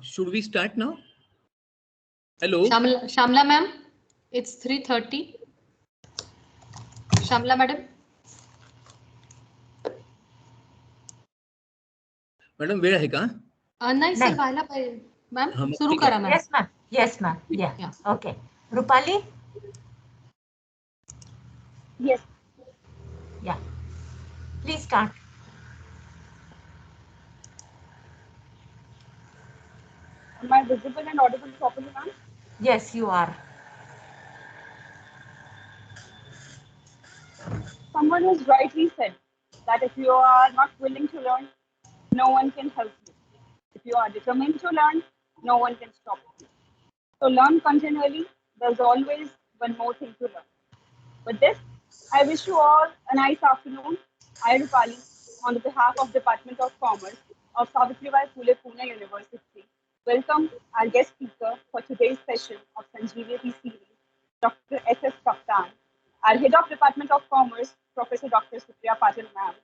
Should we start now? Hello. Shamla ma'am, it's 3:30. Shamla madam. Madam वेळ आहे का? नाही सर व्हायला पाहिजे. मॅम सुरू करा ma'am. Yes ma'am. Yes ma'am. Yeah. Okay. Rupali? Yes. Yeah. Please start. Am I visible and audible properly, ma'am? Yes, you are. Someone has rightly said that if you are not willing to learn, no one can help you. If you are determined to learn, no one can stop you. So learn continually. There's always one more thing to learn. With this, I wish you all a nice afternoon. I, Rupali, on the behalf of Department of Commerce of Savitribai Phule Pune University, welcome our guest speaker for today's session of Sanjeevati series, Dr. S.S. Kaptan, our Head of Department of Commerce, Professor Dr. Supriya Patil ma'am,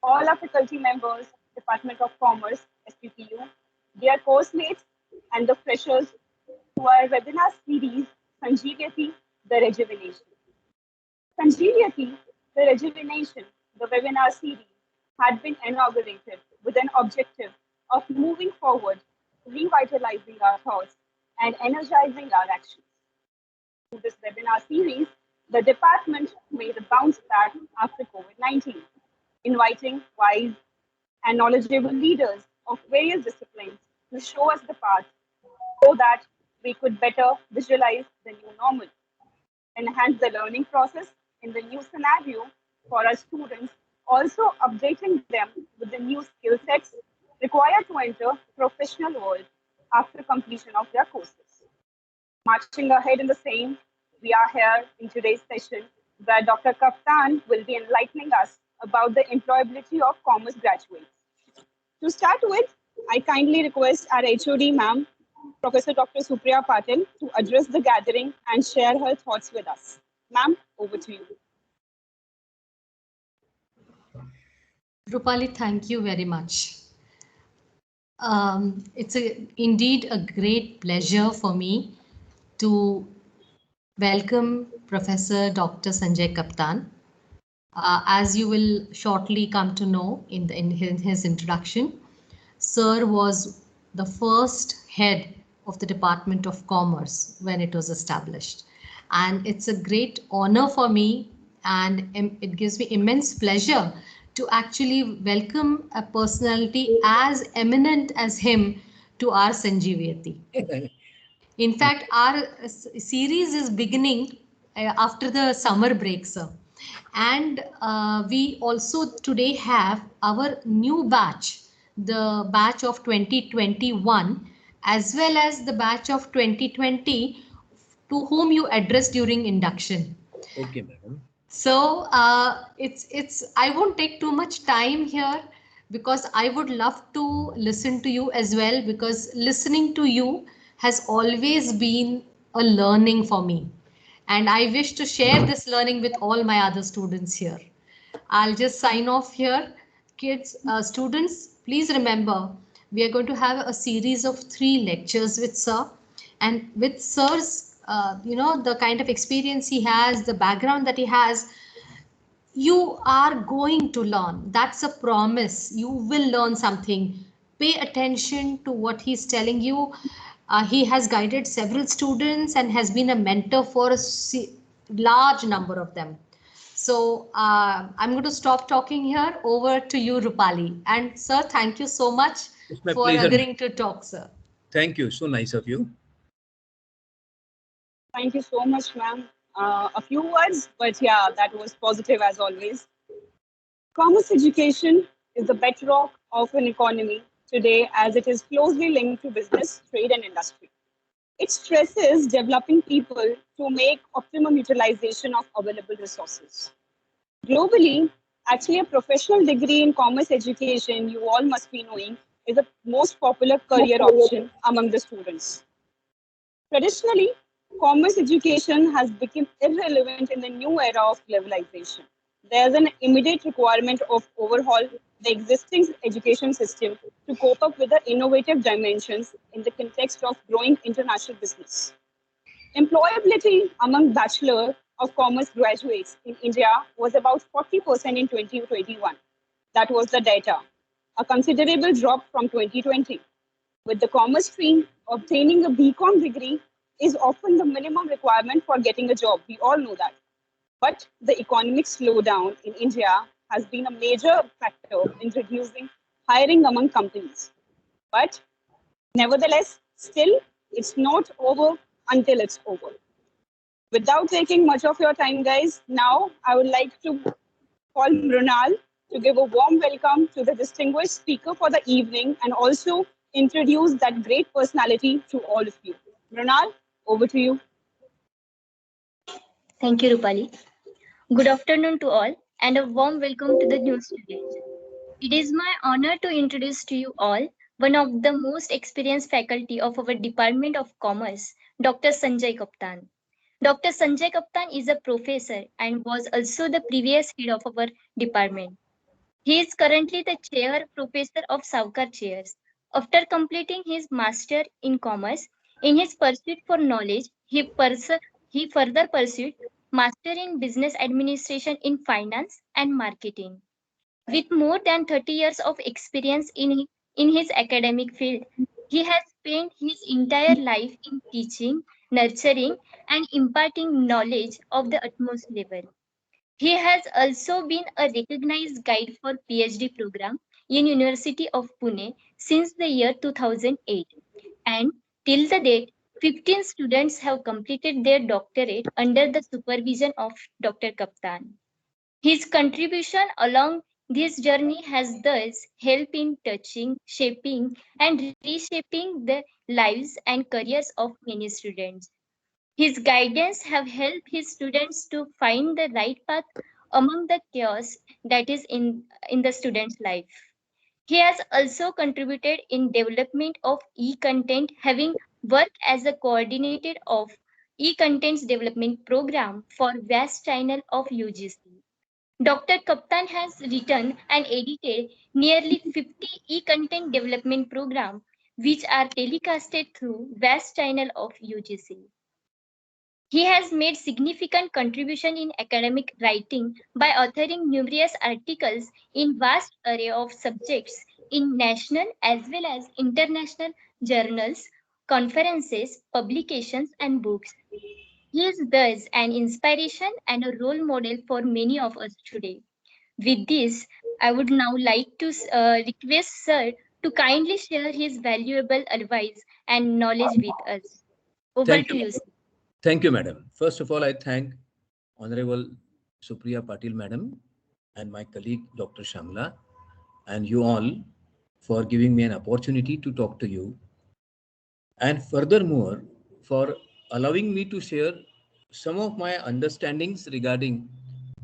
all our faculty members, Department of Commerce, SPPU, their course mates, and the freshers to our webinar series, Sanjeevati, the Rejuvenation. Sanjeevati, the Rejuvenation, the webinar series, had been inaugurated with an objective of moving forward, revitalizing our thoughts, and energizing our actions. Through this webinar series, the department made a bounce back after COVID-19, inviting wise and knowledgeable leaders of various disciplines to show us the path so that we could better visualize the new normal, enhance the learning process in the new scenario for our students, also updating them with the new skill sets required to enter professional world after completion of their courses. Marching ahead in the same, we are here in today's session where Dr. Kaptan will be enlightening us about the employability of commerce graduates. To start with, I kindly request our HOD ma'am, Professor Dr. Supriya Patil, to address the gathering and share her thoughts with us. Ma'am, over to you. Rupali, thank you very much. It's indeed a great pleasure for me to welcome Professor Dr. Sanjay Kaptan. As you will shortly come to know in his introduction, Sir was the first head of the Department of Commerce when it was established. And it's a great honor for me, and it gives me immense pleasure to actually welcome a personality as eminent as him to our Sanjeevati. In fact, our series is beginning after the summer break, sir. And we also today have our new batch, the batch of 2021, as well as the batch of 2020, to whom you addressed during induction. Okay, madam. So I won't take too much time here because I would love to listen to you as well, because listening to you has always been a learning for me. And I wish to share this learning with all my other students here. I'll just sign off here. Kids, students, please remember, we are going to have a series of 3 lectures with Sir. And with Sir's, the kind of experience he has, the background that he has, you are going to learn. That's a promise. You will learn something. Pay attention to what he's telling you. He has guided several students and has been a mentor for a large number of them. So I'm going to stop talking here. Over to you, Rupali. And sir, thank you so much for agreeing to talk, sir. Thank you. So nice of you. Thank you so much, ma'am. A few words, but yeah, that was positive as always. Commerce education is the bedrock of an economy today, as it is closely linked to business, trade, and industry. It stresses developing people to make optimum utilization of available resources. Globally, actually, a professional degree in commerce education, you all must be knowing, is the most popular career option among the students. Traditionally, commerce education has become irrelevant in the new era of globalization. there's an immediate requirement of overhaul the existing education system to cope up with the innovative dimensions in the context of growing international business. Employability among Bachelor of Commerce graduates in India was about 40% in 2021. That was the data, a considerable drop from 2020. With the commerce stream, obtaining a BCom degree is often the minimum requirement for getting a job. We all know that. But the economic slowdown in India has been a major factor in reducing hiring among companies. But nevertheless, still, it's not over until it's over. Without taking much of your time, guys, now I would like to call Mrunal to give a warm welcome to the distinguished speaker for the evening and also introduce that great personality to all of you. Mrunal, over to you. Thank you, Rupali. Good afternoon to all and a warm welcome to the new students. It is my honor to introduce to you all one of the most experienced faculty of our Department of Commerce, Dr. Sanjay Kaptan. Dr. Sanjay Kaptan is a professor and was also the previous head of our department. He is currently the chair professor of Saukar Chairs. After completing his master in commerce, in his pursuit for knowledge, he further pursued master in business administration in finance and marketing. With more than 30 years of experience in his academic field, he has spent his entire life in teaching, nurturing, and imparting knowledge of the utmost level. He has also been a recognized guide for PhD program in University of Pune since the year 2008, and till the date 15 students have completed their doctorate under the supervision of Dr. Kaptan. His contribution along this journey has thus helped in touching, shaping, and reshaping the lives and careers of many students. His guidance have helped his students to find the right path among the chaos that is in the student's life. He has also contributed in development of e-content, having worked as a coordinator of e-contents development program for vast channel of UGC. Dr. Kaptan has written and edited nearly 50 e-content development programs which are telecasted through vast channel of UGC. He has made significant contribution in academic writing by authoring numerous articles in vast array of subjects in national as well as international journals, conferences, publications, and books. He is thus an inspiration and a role model for many of us today. With this, I would now like to request Sir to kindly share his valuable advice and knowledge with us. Over Thank to you. you, sir. Thank you, madam. First of all, I thank Honorable Supriya Patil, madam, and my colleague, Dr. Shamla, and you all for giving me an opportunity to talk to you. And furthermore, for allowing me to share some of my understandings regarding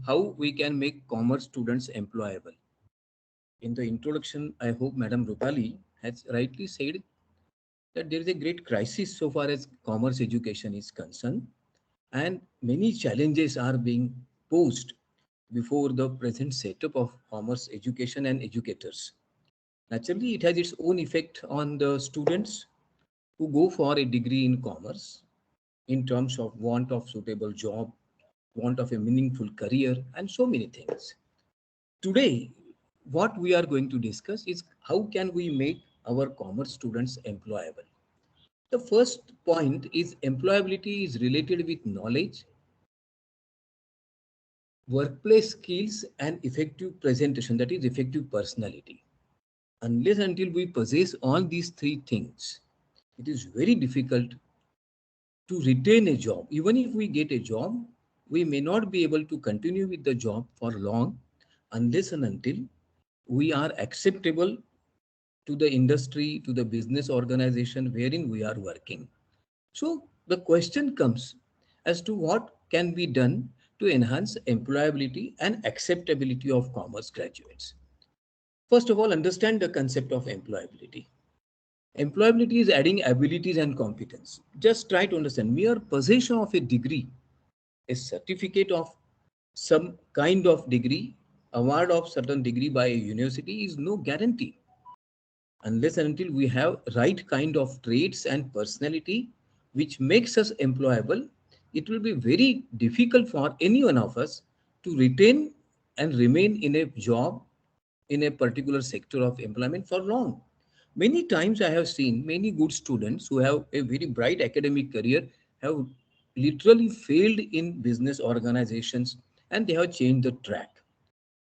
how we can make commerce students employable. In the introduction, I hope Madam Rupali has rightly said that there is a great crisis so far as commerce education is concerned, and many challenges are being posed before the present setup of commerce education and educators. Naturally, it has its own effect on the students who go for a degree in commerce in terms of want of suitable job, want of a meaningful career, and so many things. Today, what we are going to discuss is how can we make our commerce students employable. The first point is employability is related with knowledge, workplace skills, and effective presentation, that is effective personality. Unless until we possess all these three things, it is very difficult to retain a job. Even if we get a job, we may not be able to continue with the job for long unless and until we are acceptable to the industry, to the business organization wherein we are working. So the question comes as to what can be done to enhance employability and acceptability of commerce graduates. First of all, understand the concept of employability. Employability is adding abilities and competence. Just try to understand mere possession of a degree, a certificate of some kind of degree, award of certain degree by a university is no guarantee. Unless and until we have right kind of traits and personality which makes us employable, it will be very difficult for any one of us to retain and remain in a job in a particular sector of employment for long. Many times I have seen many good students who have a very bright academic career have literally failed in business organizations, and they have changed the track.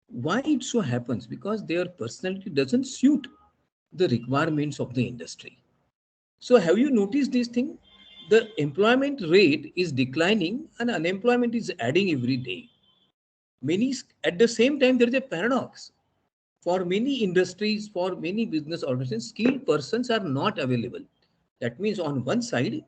Why it so happens? Because their personality doesn't suit the requirements of the industry. So have you noticed this thing? The employment rate is declining and unemployment is adding every day. Many at the same time there is a paradox. For many industries, for many business organizations, skilled persons are not available. That means on one side,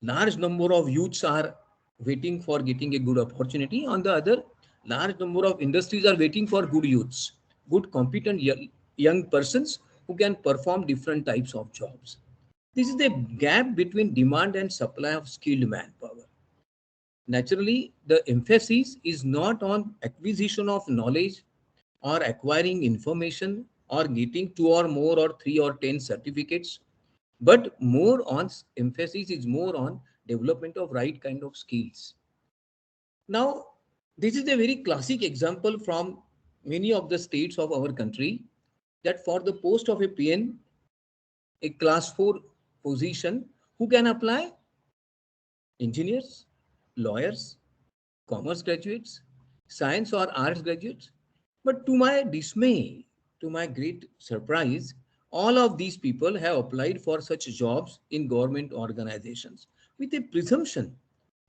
large number of youths are waiting for getting a good opportunity. On the other, large number of industries are waiting for good youths, good competent young persons who can perform different types of jobs. This is the gap between demand and supply of skilled manpower. Naturally, the emphasis is not on acquisition of knowledge or acquiring information or getting two or more or three or 10 certificates, but more on emphasis is more on development of right kind of skills. Now, this is a very classic example from many of the states of our country that for the post of a PN, a class 4 position, who can apply? Engineers, lawyers, commerce graduates, science or arts graduates. But to my dismay, to my great surprise, all of these people have applied for such jobs in government organizations with a presumption.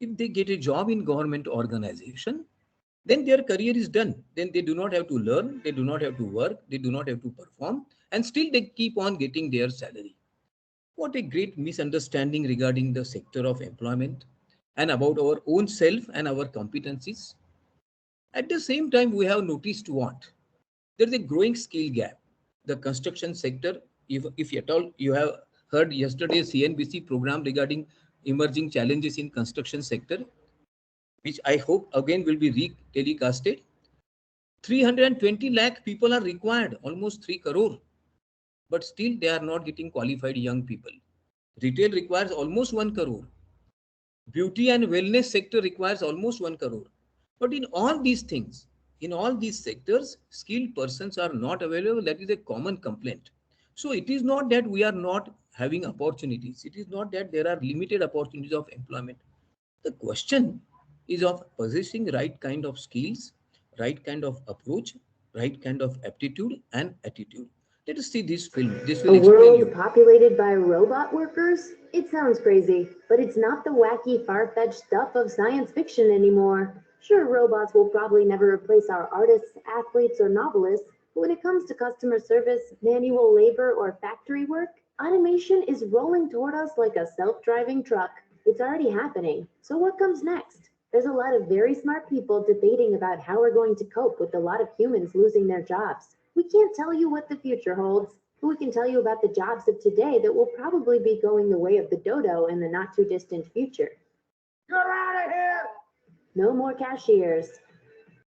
If they get a job in government organization, then their career is done. Then they do not have to learn, they do not have to work, they do not have to perform, and still they keep on getting their salary. What a great misunderstanding regarding the sector of employment and about our own self and our competencies. At the same time, we have noticed what? There is a growing skill gap. The construction sector, if at all you have heard yesterday's CNBC program regarding emerging challenges in construction sector, which I hope again will be re-telecasted, 320 lakh people are required, almost 3 crore, but still they are not getting qualified young people. Retail requires almost 1 crore. Beauty and wellness sector requires almost 1 crore. But in all these things, in all these sectors, skilled persons are not available. That is a common complaint. So it is not that we are not having opportunities. It is not that there are limited opportunities of employment. The question is of possessing right kind of skills, right kind of approach, right kind of aptitude and attitude. Let us see this film. This will A explain world you. populated by robot workers? It sounds crazy, but it's not the wacky, far-fetched stuff of science fiction anymore. Sure, robots will probably never replace our artists, athletes, or novelists, but when it comes to customer service, manual labor, or factory work, automation is rolling toward us like a self-driving truck. It's already happening. So what comes next? There's a lot of very smart people debating about how we're going to cope with a lot of humans losing their jobs. We can't tell you what the future holds, but we can tell you about the jobs of today that will probably be going the way of the dodo in the not too distant future. Get out of here! No more cashiers.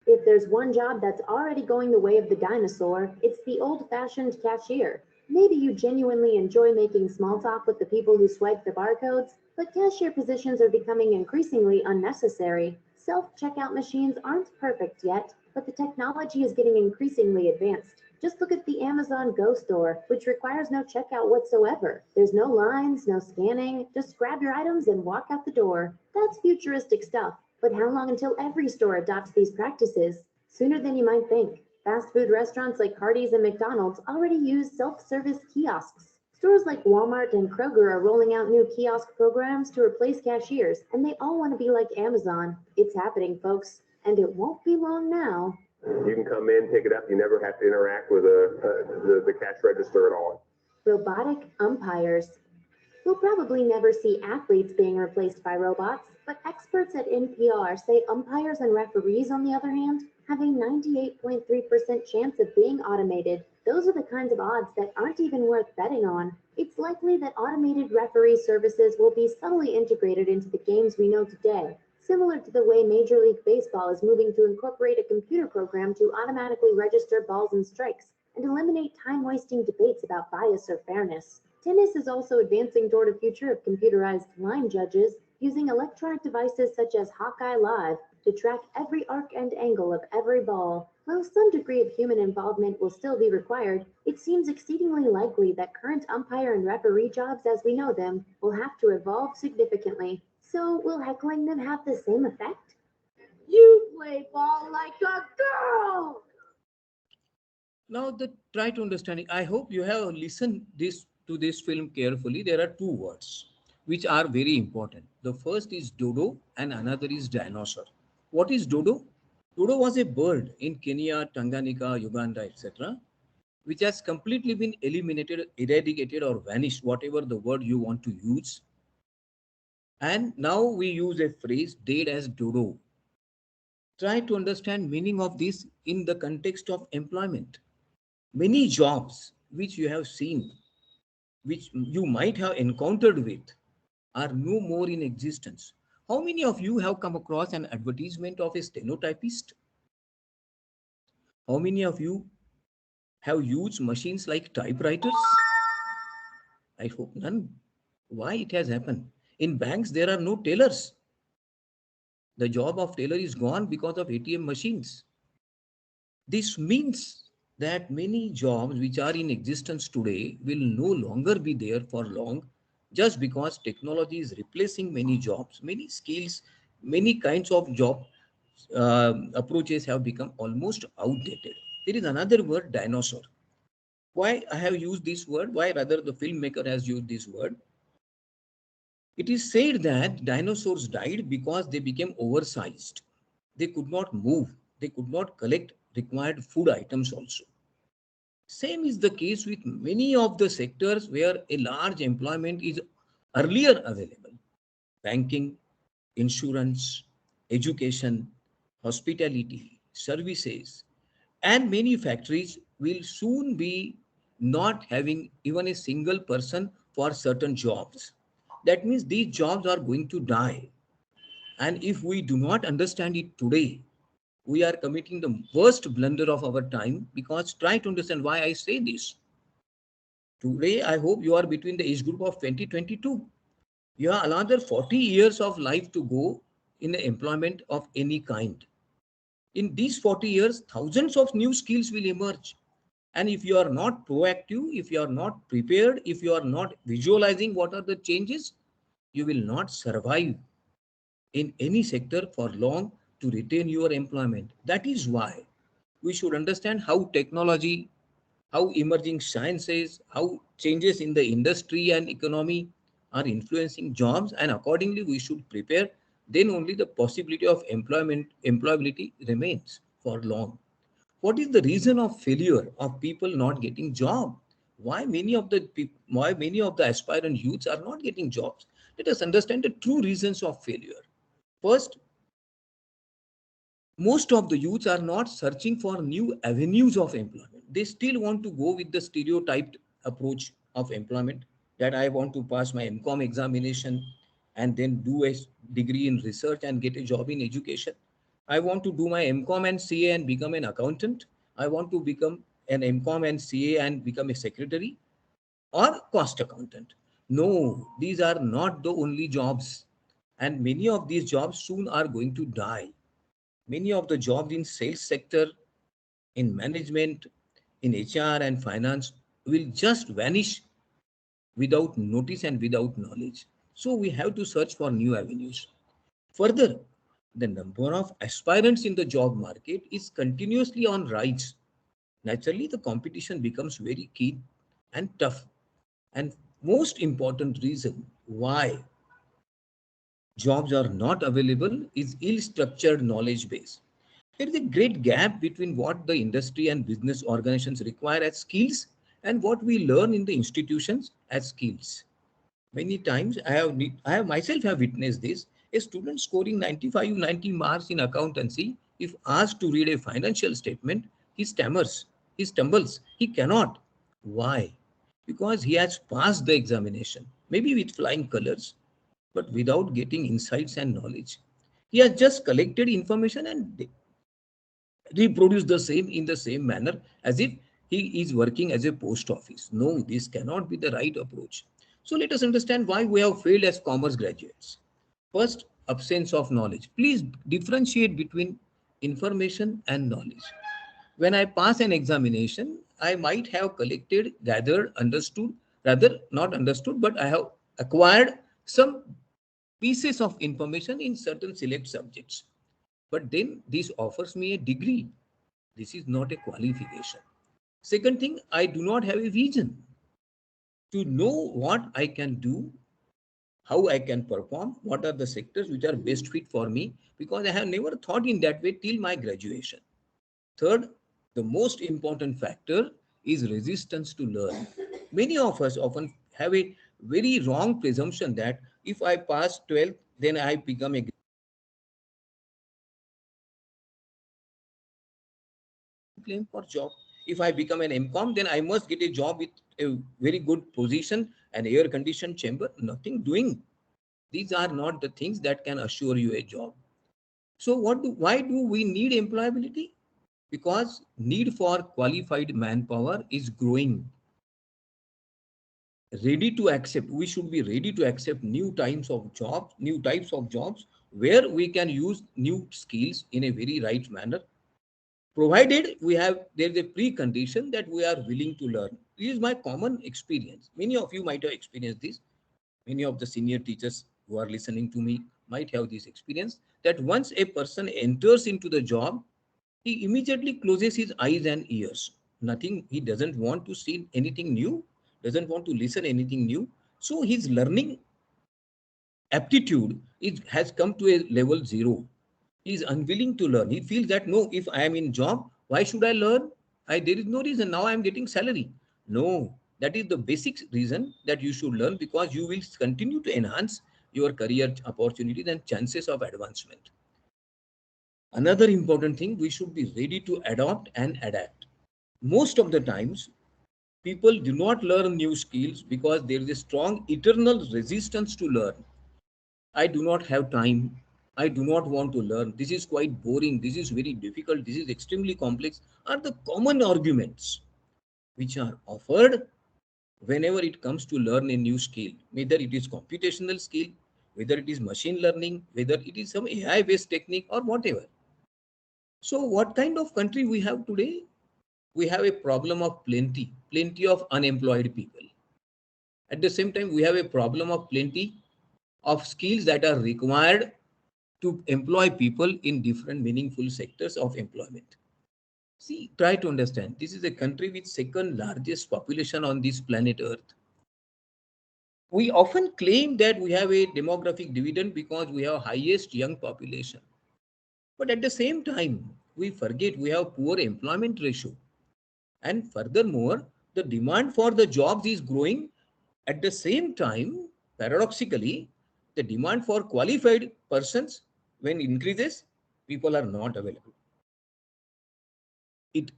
If there's one job that's already going the way of the dinosaur, it's the old-fashioned cashier. Maybe you genuinely enjoy making small talk with the people who swipe the barcodes, but cashier positions are becoming increasingly unnecessary. Self-checkout machines aren't perfect yet, but the technology is getting increasingly advanced. Just look at the Amazon Go store, which requires no checkout whatsoever. There's no lines, no scanning, just grab your items and walk out the door. That's futuristic stuff. But how long until every store adopts these practices? Sooner than you might think. Fast food restaurants like Hardee's and McDonald's already use self-service kiosks. Stores like Walmart and Kroger are rolling out new kiosk programs to replace cashiers, and they all want to be like Amazon. It's happening, folks, and it won't be long now. You can come in, pick it up. You never have to interact with the cash register at all. Robotic umpires. We'll probably never see athletes being replaced by robots, but experts at NPR say umpires and referees, on the other hand, have a 98.3% chance of being automated. Those are the kinds of odds that aren't even worth betting on. It's likely that automated referee services will be subtly integrated into the games we know today. similar to the way Major League Baseball is moving to incorporate a computer program to automatically register balls and strikes and eliminate time-wasting debates about bias or fairness. Tennis is also advancing toward a future of computerized line judges using electronic devices such as Hawkeye Live to track every arc and angle of every ball. While some degree of human involvement will still be required, it seems exceedingly likely that current umpire and referee jobs as we know them will have to evolve significantly. So, will heckling them have the same effect? You play ball like a girl! Now, try to understand. I hope you have listened to this film carefully. There are two words which are very important. The first is dodo and another is dinosaur. What is dodo? Dodo was a bird in Kenya, Tanganyika, Uganda, etc., which has completely been eliminated, eradicated, or vanished, whatever the word you want to use. And now we use a phrase dead as dodo. Try to understand meaning of this in the context of employment. Many jobs which you have seen, which you might have encountered with, are no more in existence. How many of you have come across an advertisement of a stenotypist? How many of you have used machines like typewriters? I hope none. Why it has happened? In banks, there are no tellers. The job of teller is gone because of ATM machines. This means that many jobs which are in existence today will no longer be there for long, just because technology is replacing many jobs, many skills, many kinds of job approaches have become almost outdated. There is another word, dinosaur. Why I have used this word? Why rather the filmmaker has used this word? It is said that dinosaurs died because they became oversized. They could not move. They could not collect required food items also. Same is the case with many of the sectors where a large employment is earlier available. Banking, insurance, education, hospitality, services, and many factories will soon be not having even a single person for certain jobs. That means these jobs are going to die. And if we do not understand it today, we are committing the worst blunder of our time, because try to understand why I say this. Today, I hope you are between the age group of 2022. You have another 40 years of life to go in the employment of any kind. In these 40 years, thousands of new skills will emerge. And if you are not proactive, if you are not prepared, if you are not visualizing what are the changes, you will not survive in any sector for long to retain your employment. That is why we should understand how technology, how emerging sciences, how changes in the industry and economy are influencing jobs, and accordingly we should prepare. Then only the possibility of employability remains for long. What is the reason of failure of people not getting job? Why many of the aspirant youths are not getting jobs? Let us understand the true reasons of failure. First, most of the youths are not searching for new avenues of employment. They still want to go with the stereotyped approach of employment, that I want to pass my MCOM examination and then do a degree in research and get a job in education. I want to do my MCOM and CA and become an accountant. I want to become an MCOM and CA and become a secretary or cost accountant. No, these are not the only jobs. And many of these jobs soon are going to die. Many of the jobs in sales sector, in management, in HR and finance will just vanish without notice and without knowledge. So we have to search for new avenues. Further, the number of aspirants in the job market is continuously on rise. Naturally, the competition becomes very keen and tough. And most important reason why jobs are not available is ill-structured knowledge base. There is a great gap between what the industry and business organizations require as skills and what we learn in the institutions as skills. Many times I have myself have witnessed this. A student scoring 95, 90 marks in accountancy, if asked to read a financial statement, he stammers, he stumbles, he cannot. Why? Because he has passed the examination, maybe with flying colors, but without getting insights and knowledge. He has just collected information and reproduced the same in the same manner as if he is working as a post office. No, this cannot be the right approach. So let us understand why we have failed as commerce graduates. First, absence of knowledge. Please differentiate between information and knowledge. When I pass an examination, I might have collected, gathered, understood, rather not understood, but I have acquired some pieces of information in certain select subjects. But then this offers me a degree. This is not a qualification. Second thing, I do not have a vision to know what I can do, how I can perform, what are the sectors which are best fit for me, because I have never thought in that way till my graduation. Third, the most important factor is resistance to learn. Many of us often have a very wrong presumption that if I pass 12th, then I become a claim for job. If I become an MCOM, then I must get a job with a very good position and air conditioned chamber. Nothing doing. These are not the things that can assure you a job. So why do we need employability? Because need for qualified manpower is growing. Ready to accept, we should be ready to accept new types of jobs where we can use new skills in a very right manner, provided there is a precondition that we are willing to learn. This is my common experience. Many of you might have experienced this. Many of the senior teachers who are listening to me might have this experience, that once a person enters into the job, he immediately closes his eyes and ears. Nothing, he doesn't want to see anything new, doesn't want to listen anything new. So his learning aptitude has come to a level 0. He is unwilling to learn. He feels that, no, if I am in job, why should I learn? There is no reason. Now I am getting salary. No, that is the basic reason that you should learn, because you will continue to enhance your career opportunities and chances of advancement. Another important thing, we should be ready to adopt and adapt. Most of the times, people do not learn new skills because there is a strong eternal resistance to learn. I do not have time. I do not want to learn. This is quite boring. This is very difficult. This is extremely complex, are the common arguments which are offered whenever it comes to learn a new skill, whether it is computational skill, whether it is machine learning, whether it is some AI-based technique or whatever. So what kind of country we have today? We have a problem of plenty of unemployed people. At the same time, we have a problem of plenty of skills that are required to employ people in different meaningful sectors of employment. See, try to understand. This is a country with second largest population on this planet Earth. We often claim that we have a demographic dividend because we have highest young population. But at the same time, we forget we have poor employment ratio. And furthermore, the demand for the jobs is growing. At the same time, paradoxically, the demand for qualified persons, when increases, people are not available. It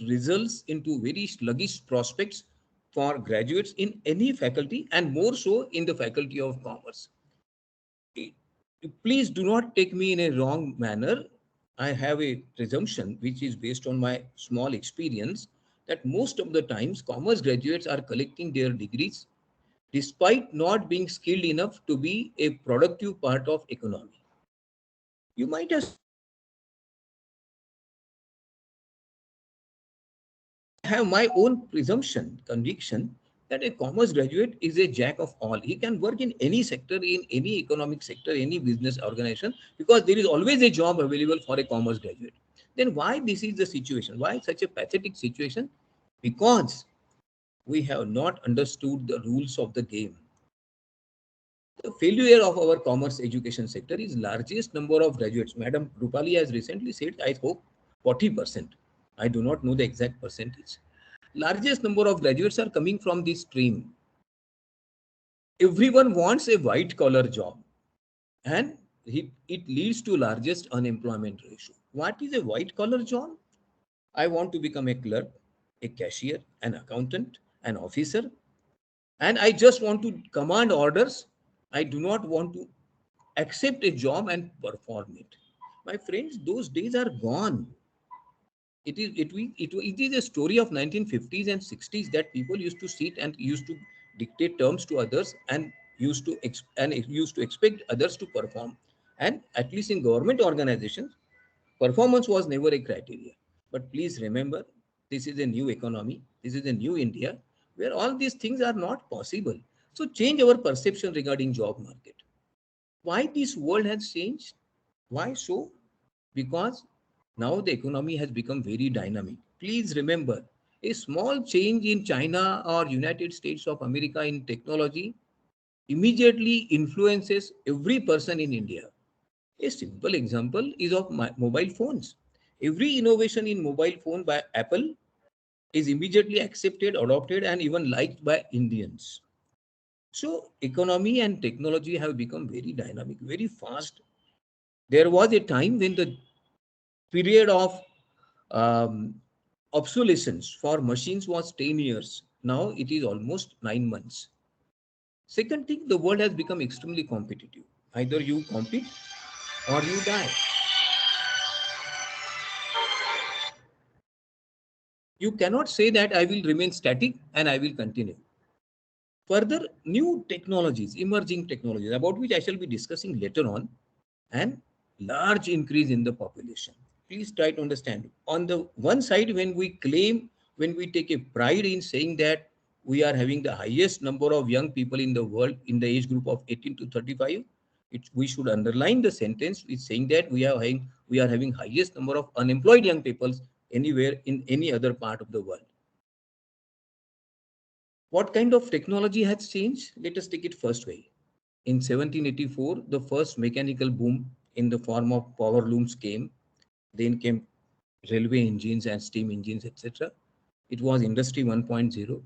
results into very sluggish prospects for graduates in any faculty, and more so in the faculty of commerce. Please do not take me in a wrong manner. I have a presumption which is based on my small experience that most of the times commerce graduates are collecting their degrees despite not being skilled enough to be a productive part of economy. You might have my own presumption, conviction that a commerce graduate is a jack of all. He can work in any sector, in any economic sector, any business organization, because there is always a job available for a commerce graduate. Then why this is the situation? Why such a pathetic situation? Because we have not understood the rules of the game. The failure of our commerce education sector is largest number of graduates. Madam Rupali has recently said, I hope 40%. I do not know the exact percentage. Largest number of graduates are coming from this stream. Everyone wants a white collar job, and it leads to largest unemployment ratio. What is a white collar job? I want to become a clerk, a cashier, an accountant, an officer, and I just want to command orders. I do not want to accept a job and perform it. My friends, those days are gone. It is a story of 1950s and 60s that people used to sit and used to dictate terms to others and used to expect others to perform. And at least in government organizations, performance was never a criteria. But please remember, this is a new economy. This is a new India where all these things are not possible. So change our perception regarding job market. Why this world has changed? Why so? Because now the economy has become very dynamic. Please remember, a small change in China or United States of America in technology immediately influences every person in India. A simple example is of mobile phones. Every innovation in mobile phone by Apple is immediately accepted, adopted, and even liked by Indians. So economy and technology have become very dynamic, very fast. There was a time when the period of um, obsolescence for machines was 10 years. Now it is almost 9 months. Second thing, the world has become extremely competitive. Either you compete or you die. You cannot say that I will remain static and I will continue. Further, new technologies, emerging technologies, about which I shall be discussing later on, and large increase in the population. Please try to understand. On the one side, when we take a pride in saying that we are having the highest number of young people in the world in the age group of 18 to 35, we should underline the sentence with saying that we are having highest number of unemployed young people anywhere in any other part of the world. What kind of technology has changed? Let us take it first way. In 1784, the first mechanical boom in the form of power looms came. Then came railway engines and steam engines, etc. It was Industry 1.0.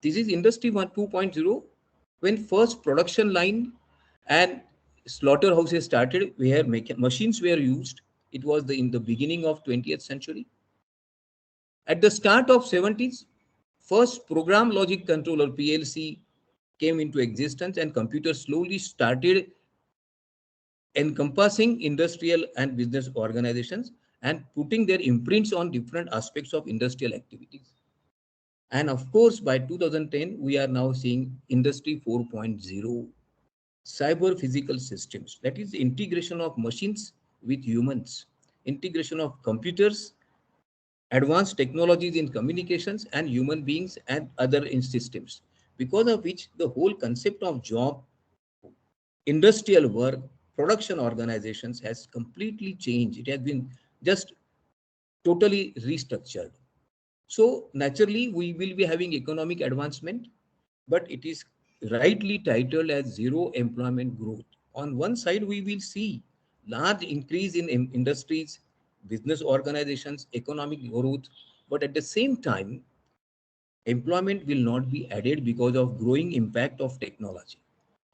This is Industry 2.0 when first production line and slaughterhouses started, where machines were used. It was in the beginning of 20th century. At the start of 70s, first program logic controller PLC came into existence, and computers slowly started encompassing industrial and business organizations and putting their imprints on different aspects of industrial activities. And of course, by 2010, we are now seeing Industry 4.0, cyber physical systems. That is the integration of machines with humans, integration of computers, advanced technologies in communications and human beings and other systems, because of which the whole concept of job, industrial work, production organizations has completely changed. It has been just totally restructured. So naturally, we will be having economic advancement, but it is rightly titled as zero employment growth. On one side, we will see large increase in industries, business organizations, economic growth, but at the same time, employment will not be added because of growing impact of technology.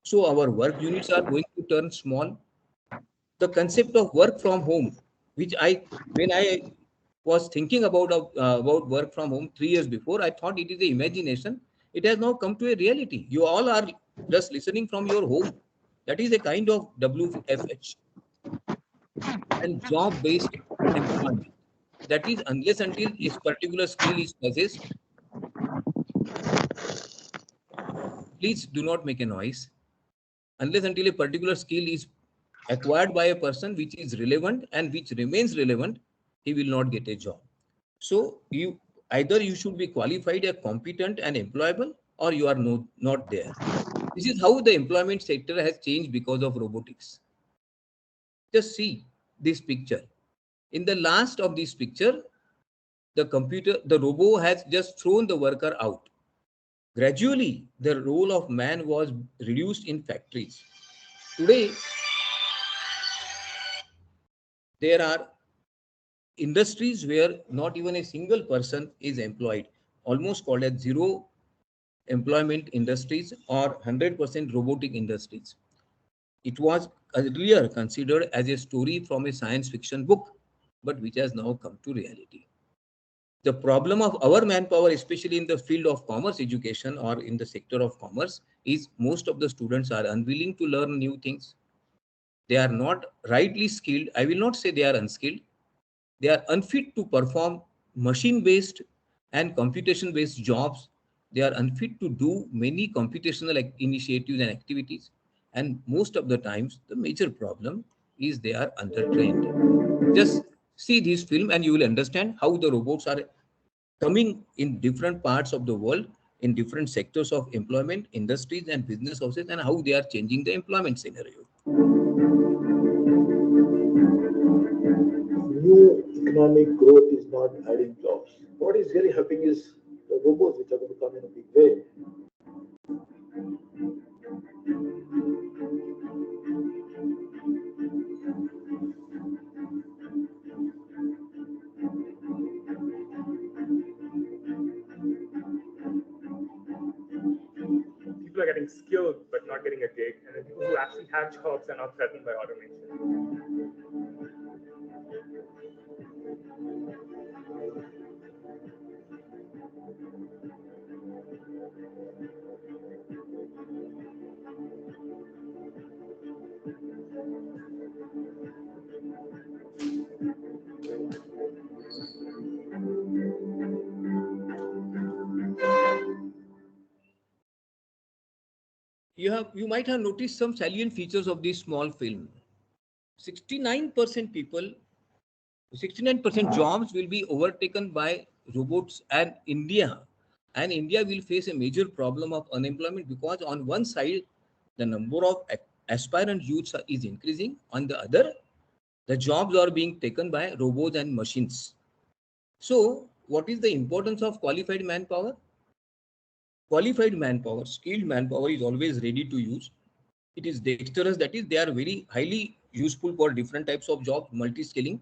So our work units are going to turn small. The concept of work from home, when I was thinking about work from home 3 years before, I thought it is a imagination. It has now come to a reality. You all are just listening from your home. That is a kind of WFH and job-based employment. That is, unless until a particular skill is possessed, please do not make a noise. Unless until a particular skill is acquired by a person which is relevant and which remains relevant, he will not get a job. So you should be qualified, a competent and employable, or you are not there. This is how the employment sector has changed because of robotics. Just see this picture. In the last of this picture, the robot has just thrown the worker out. Gradually, the role of man was reduced in factories. Today, there are industries where not even a single person is employed, almost called as zero employment industries or 100% robotic industries. It was earlier considered as a story from a science fiction book, but which has now come to reality. The problem of our manpower, especially in the field of commerce education or in the sector of commerce, is most of the students are unwilling to learn new things. they are not rightly skilled. I will not say they are unskilled. They are unfit to perform machine-based and computation-based jobs. They are unfit to do many computational initiatives and activities. And most of the times, the major problem is they are undertrained. Just see this film and you will understand how the robots are coming in different parts of the world, in different sectors of employment, industries and business houses, and how they are changing the employment scenario. New economic growth is not adding jobs. What is really happening is the robots which are going to come in a big way. People are getting skilled but not getting a gig, and the people who actually have jobs are now threatened by automation. You might have noticed some salient features of this small film. 69% people, 69% jobs will be overtaken by robots, and India will face a major problem of unemployment, because on one side the number of aspirant youths is increasing, on the other the jobs are being taken by robots and machines. So what is the importance of qualified manpower? Qualified manpower, skilled manpower is always ready to use. It is dexterous, that is, they are very highly useful for different types of jobs, multi-skilling.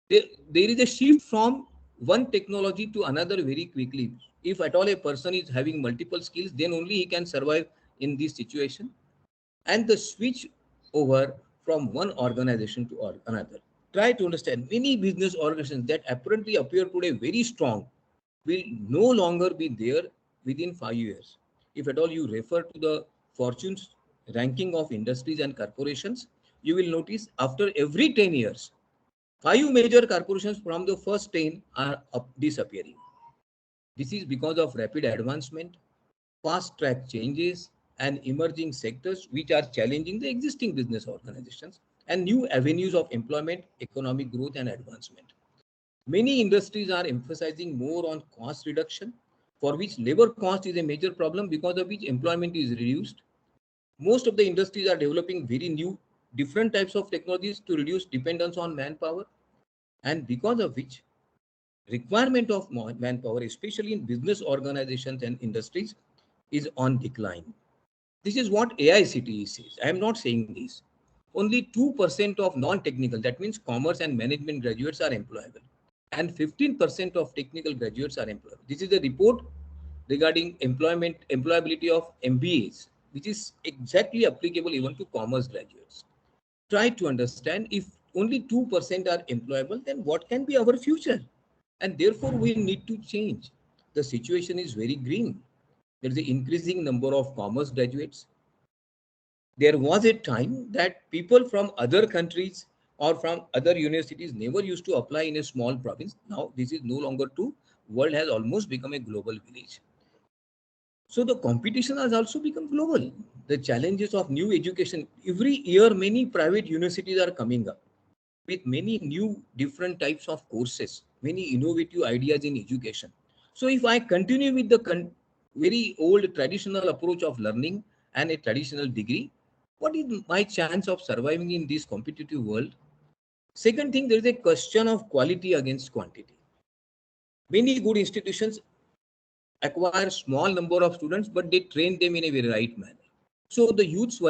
There is a shift from one technology to another very quickly. If at all a person is having multiple skills, then only he can survive in this situation. And the switch over from one organization to another. Try to understand, many business organizations that apparently appear today very strong will no longer be there within 5 years. If at all you refer to the Fortune's ranking of industries and corporations, you will notice after every 10 years, 5 major corporations from the first 10 are disappearing. This is because of rapid advancement, fast track changes, and emerging sectors which are challenging the existing business organizations, and new avenues of employment, economic growth, and advancement. Many industries are emphasizing more on cost reduction, for which labor cost is a major problem, because of which employment is reduced. Most of the industries are developing very new, different types of technologies to reduce dependence on manpower, and because of which requirement of manpower, especially in business organizations and industries, is on decline. This is what AICTE says. I am not saying this. Only 2% of non-technical, that means commerce and management graduates, are employable, and 15% of technical graduates are employable. This is a report regarding employability of MBAs, which is exactly applicable even to commerce graduates. Try to understand, if only 2% are employable, then what can be our future? And therefore, we need to change. The situation is very grim. There is an increasing number of commerce graduates. There was a time that people from other countries or from other universities never used to apply in a small province. Now, this is no longer true. World has almost become a global village. So the competition has also become global. The challenges of new education, every year many private universities are coming up with many new different types of courses, many innovative ideas in education. So if I continue with the very old traditional approach of learning and a traditional degree, what is my chance of surviving in this competitive world? Second thing, there is a question of quality against quantity. Many good institutions acquire small number of students, but they train them in a very right manner. So the youths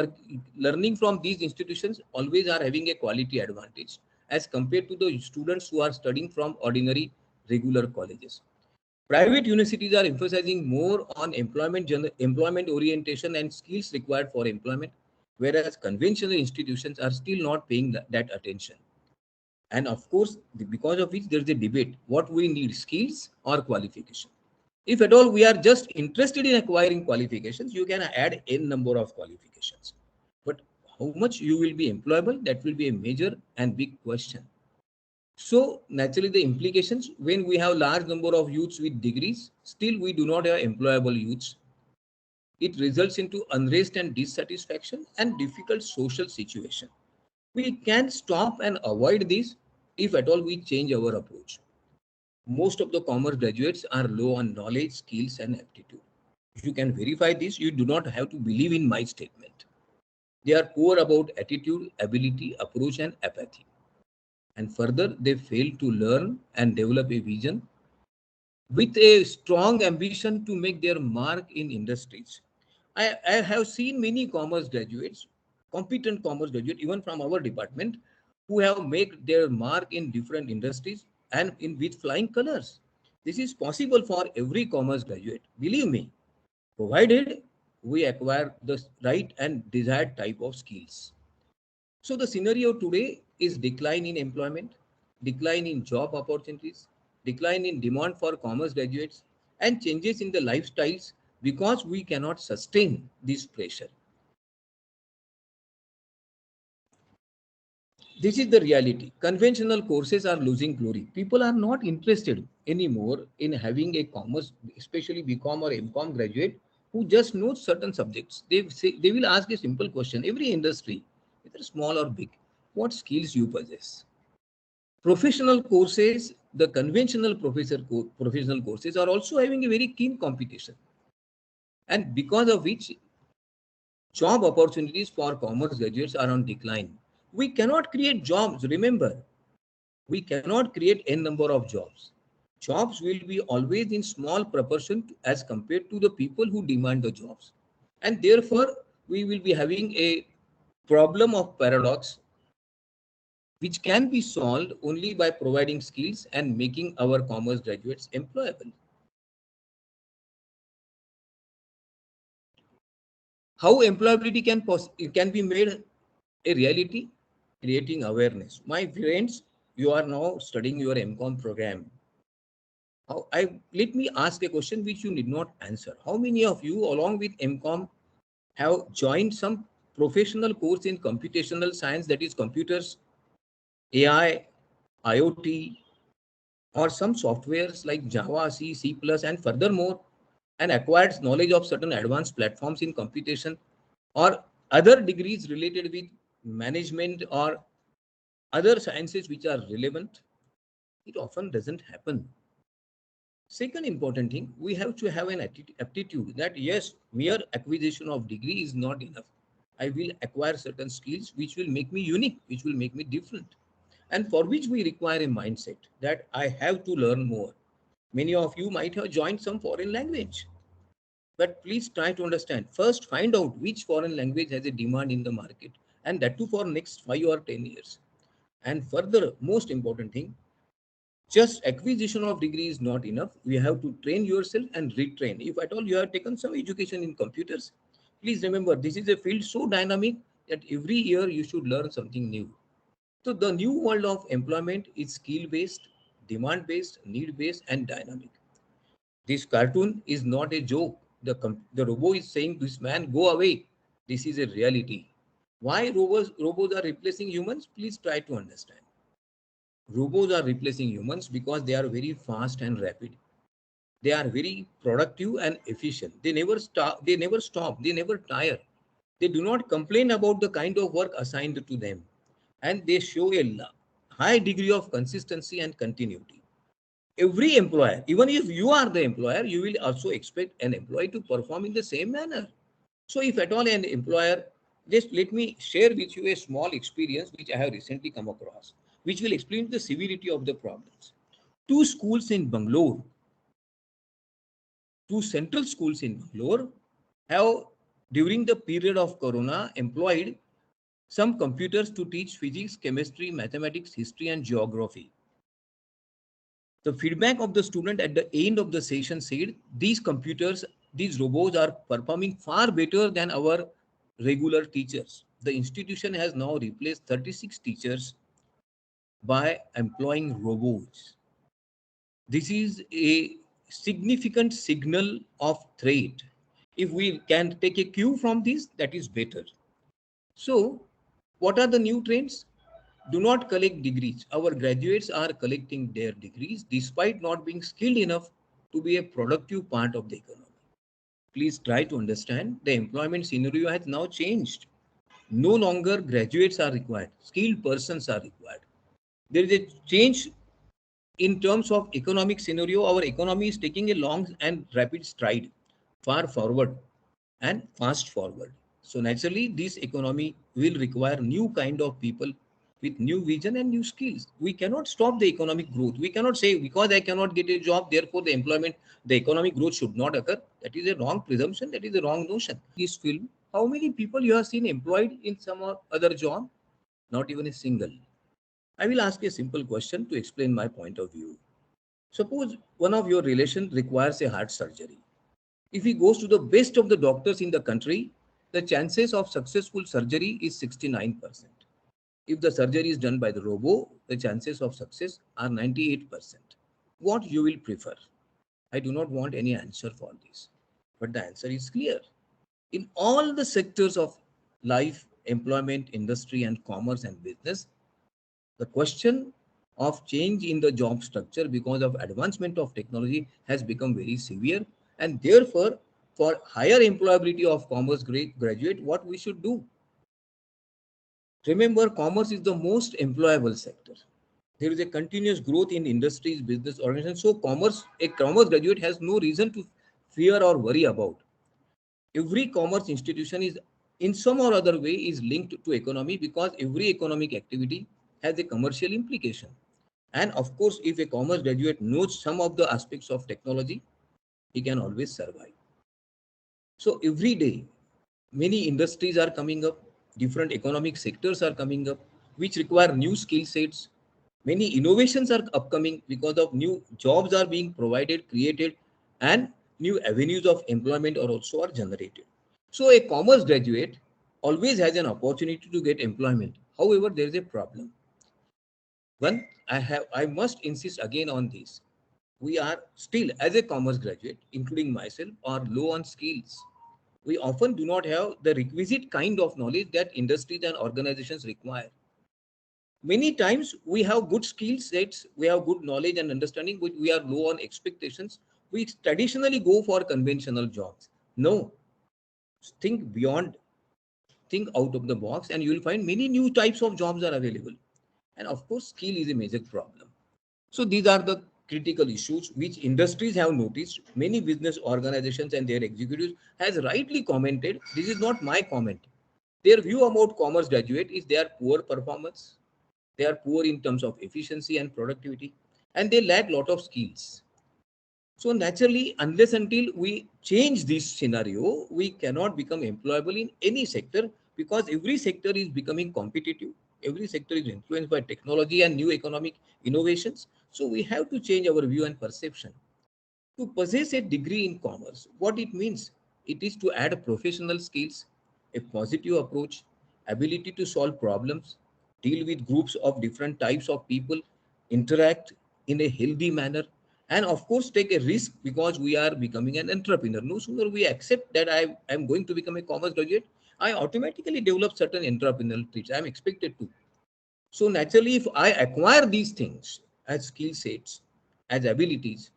learning from these institutions always are having a quality advantage as compared to the students who are studying from ordinary regular colleges. Private universities are emphasizing more on employment orientation and skills required for employment, whereas conventional institutions are still not paying that attention. And of course, because of which there is a debate, what we need, skills or qualification. If at all we are just interested in acquiring qualifications, you can add n number of qualifications. But how much you will be employable, that will be a major and big question. So naturally the implications, when we have large number of youths with degrees, still we do not have employable youths. It results into unrest and dissatisfaction and difficult social situation. We can stop and avoid this if at all we change our approach. Most of the commerce graduates are low on knowledge, skills, and aptitude. You can verify this. You do not have to believe in my statement. They are poor about attitude, ability, approach, and apathy. And further, they fail to learn and develop a vision with a strong ambition to make their mark in industries. I have seen many commerce graduates, competent commerce graduates, even from our department, who have made their mark in different industries and with flying colors. This is possible for every commerce graduate, believe me, provided we acquire the right and desired type of skills. So the scenario today is decline in employment, decline in job opportunities, decline in demand for commerce graduates, and changes in the lifestyles because we cannot sustain this pressure. This is the reality. Conventional courses are losing glory. People are not interested anymore in having a commerce, especially BCom or MCom graduate who just knows certain subjects. They will ask a simple question. Every industry, whether small or big, what skills you possess? Professional courses, the conventional professional courses are also having a very keen competition. And because of which job opportunities for commerce graduates are on decline. We cannot create jobs. Remember, we cannot create n number of jobs. Jobs will be always in small proportion as compared to the people who demand the jobs. And therefore, we will be having a problem of paradox which can be solved only by providing skills and making our commerce graduates employable. How employability can be made a reality? Creating awareness. My friends, you are now studying your MCom program. Let me ask a question which you need not answer. How many of you, along with MCom, have joined some professional course in computational science, that is computers, AI, IoT, or some softwares like Java, C, C++, and furthermore, and acquired knowledge of certain advanced platforms in computation, or other degrees related with management or other sciences which are relevant? It often doesn't happen. Second important thing, we have to have an aptitude that yes, mere acquisition of degree is not enough. I will acquire certain skills which will make me unique, which will make me different, and for which we require a mindset that I have to learn more. Many of you might have joined some foreign language, but please try to understand. First, find out which foreign language has a demand in the market, and that too for next 5 or 10 years. And further, most important thing, just acquisition of degree is not enough. You have to train yourself and retrain. If at all you have taken some education in computers, please remember this is a field so dynamic that every year you should learn something new. So the new world of employment is skill-based, demand-based, need-based, and dynamic. This cartoon is not a joke. The robot is saying, this man, go away. This is a reality. Why robots are replacing humans? Please try to understand. Robots are replacing humans because they are very fast and rapid. They are very productive and efficient. They never stop. They never tire. They do not complain about the kind of work assigned to them. And they show a high degree of consistency and continuity. Every employer, even if you are the employer, you will also expect an employee to perform in the same manner. So if at all an employer, just let me share with you a small experience which I have recently come across, which will explain the severity of the problems. Two central schools in Bangalore have, during the period of Corona, employed some computers to teach physics, chemistry, mathematics, history, and geography. The feedback of the student at the end of the session said, these robots are performing far better than our regular teachers. The institution has now replaced 36 teachers by employing robots. This is a significant signal of threat. If we can take a cue from this, that is better. So What are the new trends? Do not collect degrees. Our graduates are collecting their degrees despite not being skilled enough to be a productive part of the economy. Please try to understand the employment scenario has now changed. No longer graduates are required, skilled persons are required. There is a change in terms of economic scenario. Our economy is taking a long and rapid stride, far forward and fast forward. So naturally, this economy will require new kind of people with new vision and new skills. We cannot stop the economic growth. We cannot say because I cannot get a job, therefore the economic growth should not occur. That is a wrong presumption. That is a wrong notion. This film, how many people you have seen employed in some or other job? Not even a single. I will ask a simple question to explain my point of view. Suppose one of your relation requires a heart surgery. If he goes to the best of the doctors in the country, the chances of successful surgery is 69%. If the surgery is done by the robo, the chances of success are 98%. What you will prefer? I do not want any answer for this, but the answer is clear. In all the sectors of life, employment, industry, and commerce and business, the question of change in the job structure because of advancement of technology has become very severe, and therefore for higher employability of commerce graduate, what we should do? Remember, commerce is the most employable sector. There is a continuous growth in industries, business organizations. So a commerce graduate has no reason to fear or worry about. Every commerce institution is in some or other way is linked to economy, because every economic activity has a commercial implication. And of course, if a commerce graduate knows some of the aspects of technology, he can always survive. So every day, many industries are coming up, different economic sectors are coming up, which require new skill sets. Many innovations are upcoming because of new jobs are being provided, created, and new avenues of employment are also generated. So a commerce graduate always has an opportunity to get employment. However, there is a problem. One, I must insist again on this. We are still, as a commerce graduate, including myself, are low on skills. We often do not have the requisite kind of knowledge that industries and organizations require. Many times we have good skill sets, we have good knowledge and understanding, but we are low on expectations. We traditionally go for conventional jobs. No, think beyond, think out of the box, and you will find many new types of jobs are available. And of course, skill is a major problem. So these are the critical issues which industries have noticed. Many business organizations and their executives has rightly commented. This is not my comment. Their view about commerce graduate is they are poor performance. They are poor in terms of efficiency and productivity, and they lack lot of skills. So naturally, unless until we change this scenario, we cannot become employable in any sector, because every sector is becoming competitive. Every sector is influenced by technology and new economic innovations. So we have to change our view and perception. To possess a degree in commerce, what it means? It is to add professional skills, a positive approach, ability to solve problems, deal with groups of different types of people, interact in a healthy manner, and of course take a risk, because we are becoming an entrepreneur. No sooner we accept that I am going to become a commerce graduate, I automatically develop certain entrepreneurial traits. I am expected to. So naturally, if I acquire these things as skill sets, as abilities,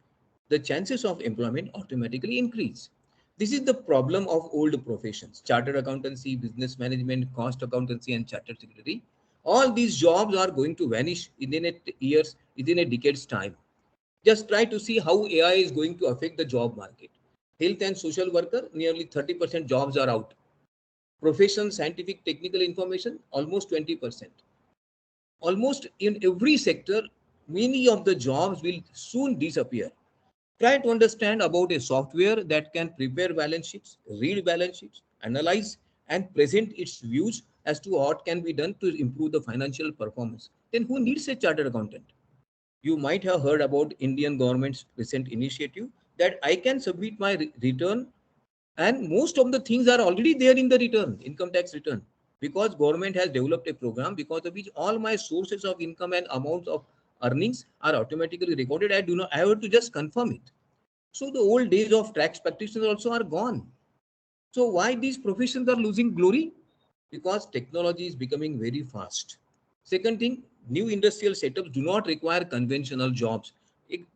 the chances of employment automatically increase. This is the problem of old professions: chartered accountancy, business management, cost accountancy, and chartered secretary. All these jobs are going to vanish within within a decade's time. Just try to see how AI is going to affect the job market. Health and social worker, nearly 30% jobs are out. Profession, scientific, technical information, almost 20%. Almost in every sector, many of the jobs will soon disappear. Try to understand about a software that can prepare balance sheets, read balance sheets, analyze and present its views as to what can be done to improve the financial performance. Then who needs a chartered accountant? You might have heard about Indian government's recent initiative that I can submit my return, and most of the things are already there in the return, income tax return, because government has developed a program because of which all my sources of income and amounts of earnings are automatically recorded. I have to just confirm it. So the old days of tax practitioners also are gone. So why these professions are losing glory? because technology is becoming very fast. Second thing, new industrial setups do not require conventional jobs.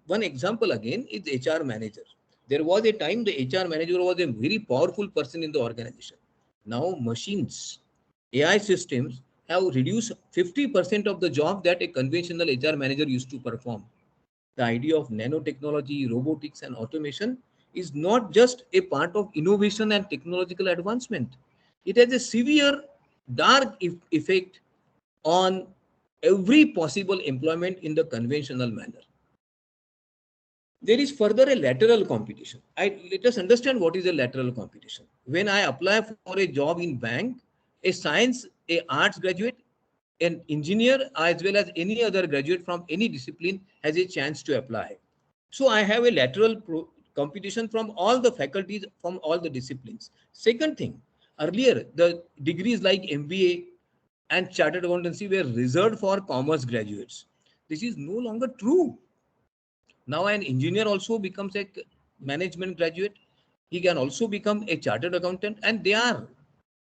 One example again is HR manager. There was a time the HR manager was a very powerful person in the organization. Now machines, AI systems have reduced 50% of the job that a conventional HR manager used to perform. The idea of nanotechnology, robotics, and automation is not just a part of innovation and technological advancement. It has a severe dark effect on every possible employment in the conventional manner. There is further a lateral competition. Let us understand what is a lateral competition. When I apply for a job in bank, a science, a arts graduate, an engineer, as well as any other graduate from any discipline has a chance to apply. So I have a lateral competition from all the faculties, from all the disciplines. Second thing, earlier the degrees like MBA and chartered accountancy were reserved for commerce graduates. This is no longer true. Now an engineer also becomes a management graduate. He can also become a chartered accountant, and they are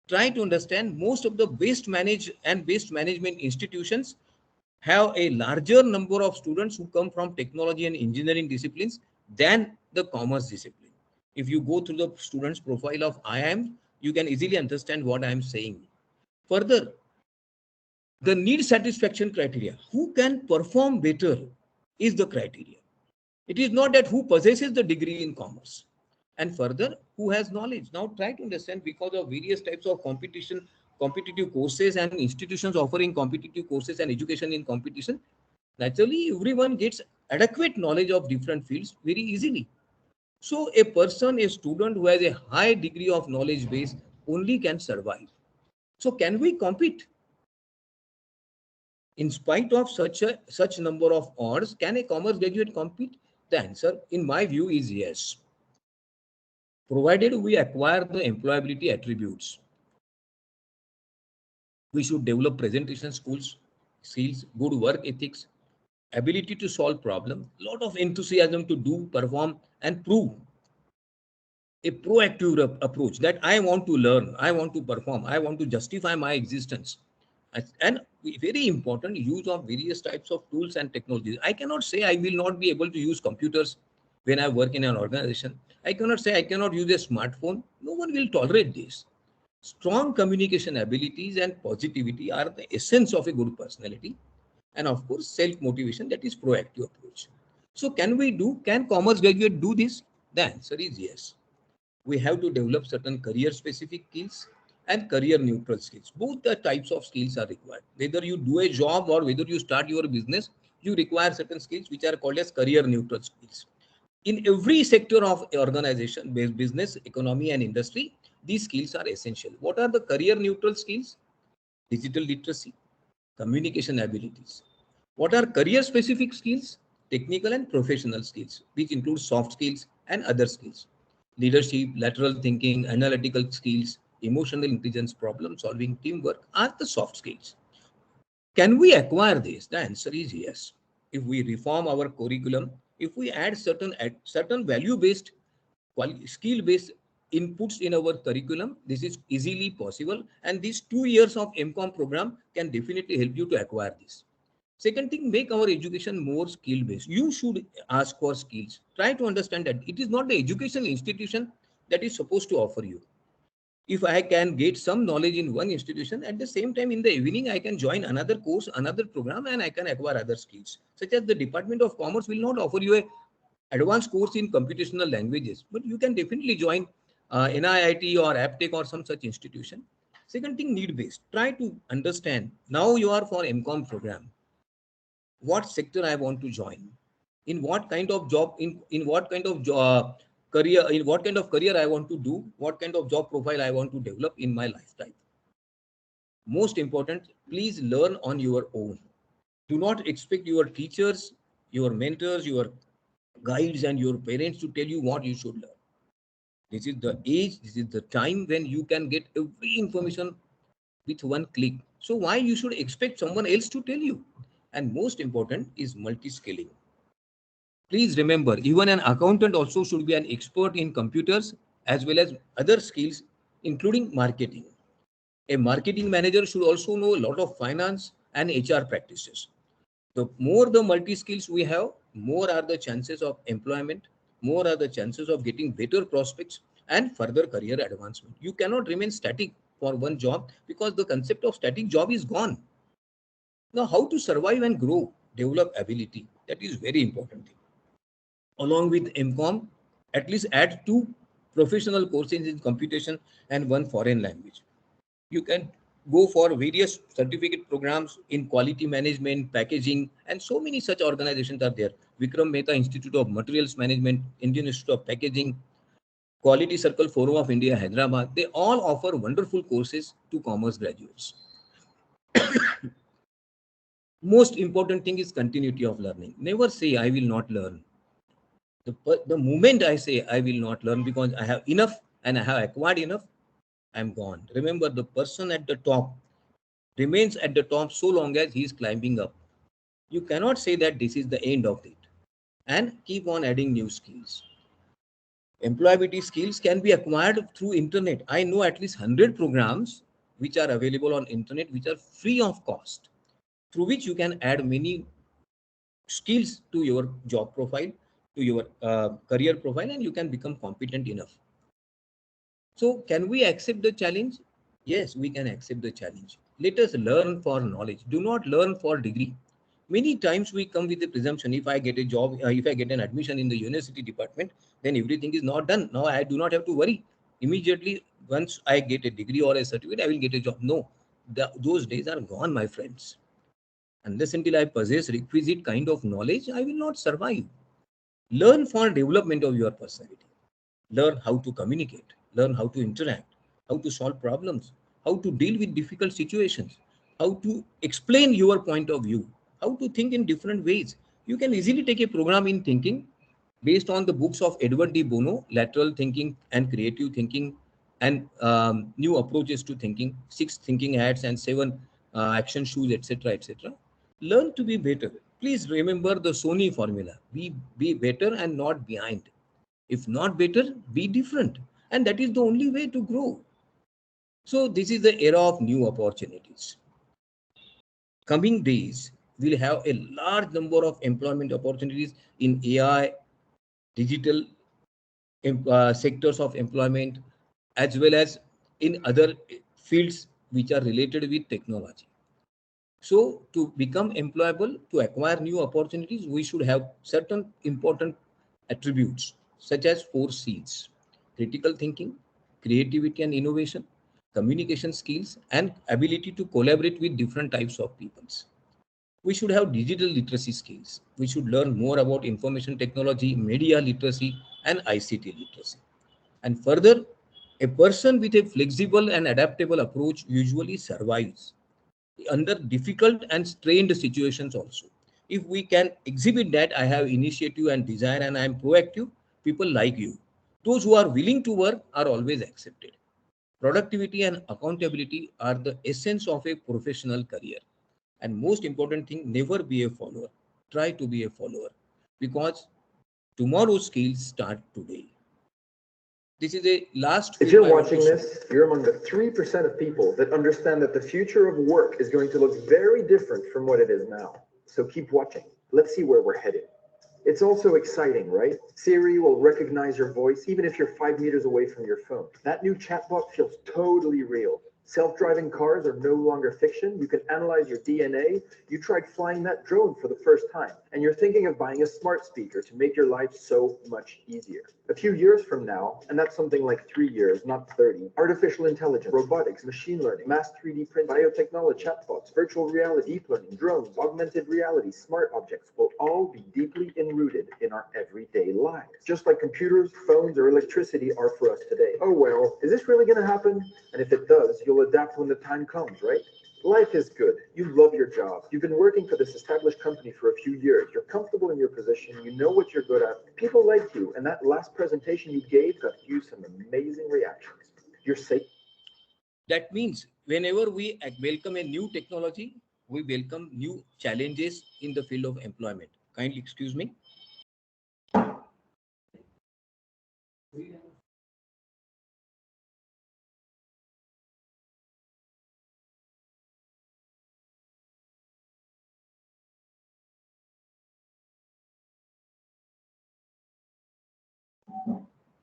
trying to understand most of the best management institutions have a larger number of students who come from technology and engineering disciplines than the commerce discipline. If you go through the students profile of IIM, you can easily understand what I am saying. Further, the need satisfaction criteria, who can perform better, is the criteria. It is not that who possesses the degree in commerce. And further, who has knowledge. Now try to understand, because of various types of competitive courses and institutions offering competitive courses and education in competition, naturally everyone gets adequate knowledge of different fields very easily. So a person, a student who has a high degree of knowledge base only can survive. So can we compete? In spite of such number of odds, can a commerce graduate compete? The answer, in my view, is yes, provided we acquire the employability attributes. We should develop presentation skills, good work ethics, ability to solve problems, lot of enthusiasm to do, perform, and prove. A proactive approach that I want to learn, I want to perform, I want to justify my existence. And very important, use of various types of tools and technologies. I cannot say I will not be able to use computers when I work in an organization. I cannot say I cannot use a smartphone. No one will tolerate this. Strong communication abilities and positivity are the essence of a good personality. And of course, self-motivation, that is proactive approach. So can commerce graduate do this? The answer is yes. We have to develop certain career specific skills and career neutral skills. Both the types of skills are required. Whether you do a job or whether you start your business, you require certain skills which are called as career neutral skills. In every sector of organization, business, economy, and industry, these skills are essential. What are the career neutral skills? Digital literacy, communication abilities. What are career specific skills? Technical and professional skills, which include soft skills and other skills. Leadership, lateral thinking, analytical skills, emotional intelligence, problem solving, teamwork are the soft skills. Can we acquire this? The answer is yes. If we reform our curriculum, if we add certain value-based, skill-based inputs in our curriculum, this is easily possible. And these 2 years of MCOM program can definitely help you to acquire this. Second thing, make our education more skill-based. You should ask for skills. Try to understand that it is not the educational institution that is supposed to offer you. If I can get some knowledge in one institution, at the same time in the evening, I can join another course, another program, and I can acquire other skills. Such as the Department of Commerce will not offer you a advanced course in computational languages, but you can definitely join NIIT or APTEC or some such institution. Second thing, need-based. Try to understand, now you are for MCOM program, what sector I want to join, in what kind of job, in what kind of career, in what kind of career I want to do, what kind of job profile I want to develop in my lifetime. Most important, please learn on your own. Do not expect your teachers, your mentors, your guides, and your parents to tell you what you should learn. This is the age, this is the time when you can get every information with one click. So why you should expect someone else to tell you? And most important is multi-skilling. Please remember, even an accountant also should be an expert in computers as well as other skills, including marketing. A marketing manager should also know a lot of finance and HR practices. The more the multi skills we have, more are the chances of employment, more are the chances of getting better prospects and further career advancement. You cannot remain static for one job because the concept of static job is gone. Now, how to survive and grow, develop ability, that is very important thing. Along with MCOM, at least add 2 professional courses in computation and 1 foreign language. You can go for various certificate programs in quality management, packaging, and so many such organizations are there. Vikram Mehta Institute of Materials Management, Indian Institute of Packaging, Quality Circle Forum of India, Hyderabad. They all offer wonderful courses to commerce graduates. Most important thing is continuity of learning. Never say I will not learn. The moment I say I will not learn because I have enough and I have acquired enough, I'm gone. Remember, the person at the top remains at the top so long as he is climbing up. You cannot say that this is the end of it and keep on adding new skills. Employability skills can be acquired through internet. I know at least 100 programs which are available on internet which are free of cost, through which you can add many skills to your job profile, to your career profile, and you can become competent enough. So can we accept the challenge? Yes, we can accept the challenge. Let us learn for knowledge. Do not learn for degree. Many times we come with the presumption, if I get a job, if I get an admission in the university department, then everything is not done. Now I do not have to worry. Immediately, once I get a degree or a certificate, I will get a job. No, those days are gone, my friends. Unless until I possess requisite kind of knowledge, I will not survive. Learn for development of your personality. Learn how to communicate, learn how to interact, how to solve problems, how to deal with difficult situations, how to explain your point of view, how to think in different ways. You can easily take a program in thinking based on the books of Edward de Bono, Lateral Thinking and Creative Thinking, and new approaches to thinking, 6 thinking hats and 7 action shoes, etc., etc. Learn to be better. Please remember the Sony formula. Be better and not behind. If not better, be different. And that is the only way to grow. So this is the era of new opportunities. Coming days, we'll have a large number of employment opportunities in AI, digital sectors of employment, as well as in other fields which are related with technology. So to become employable, to acquire new opportunities, we should have certain important attributes such as 4 C's: critical thinking, creativity and innovation, communication skills, and ability to collaborate with different types of peoples. We should have digital literacy skills. We should learn more about information technology, media literacy, and ICT literacy. And further, a person with a flexible and adaptable approach usually survives under difficult and strained situations also. If we can exhibit that I have initiative and desire and I am proactive, people like you. Those who are willing to work are always accepted. Productivity and accountability are the essence of a professional career. And most important thing, never be a follower. Try to be a follower because tomorrow's skills start today. This is a last. If you're watching this, you're among the 3% of people that understand that the future of work is going to look very different from what it is now. So keep watching. Let's see where we're headed. It's also exciting, right? Siri will recognize your voice even if you're 5 meters away from your phone. That new chatbot feels totally real. Self-driving cars are no longer fiction. You can analyze your DNA. You tried flying that drone for the first time, and you're thinking of buying a smart speaker to make your life so much easier. A few years from now, and that's something like 3 years, not 30, artificial intelligence, robotics, machine learning, mass 3D print, biotechnology, chatbots, virtual reality, deep learning, drones, augmented reality, smart objects will all be deeply enrooted in our everyday lives. Just like computers, phones, or electricity are for us today. Oh well, is this really going to happen? And if it does, you'll adapt when the time comes, right? Life is good. You love your job. You've been working for this established company for a few years. You're comfortable in your position. You know what you're good at. People like you. And that last presentation you gave got you some amazing reactions. You're safe. That means whenever we welcome a new technology, we welcome new challenges in the field of employment. Kindly excuse me.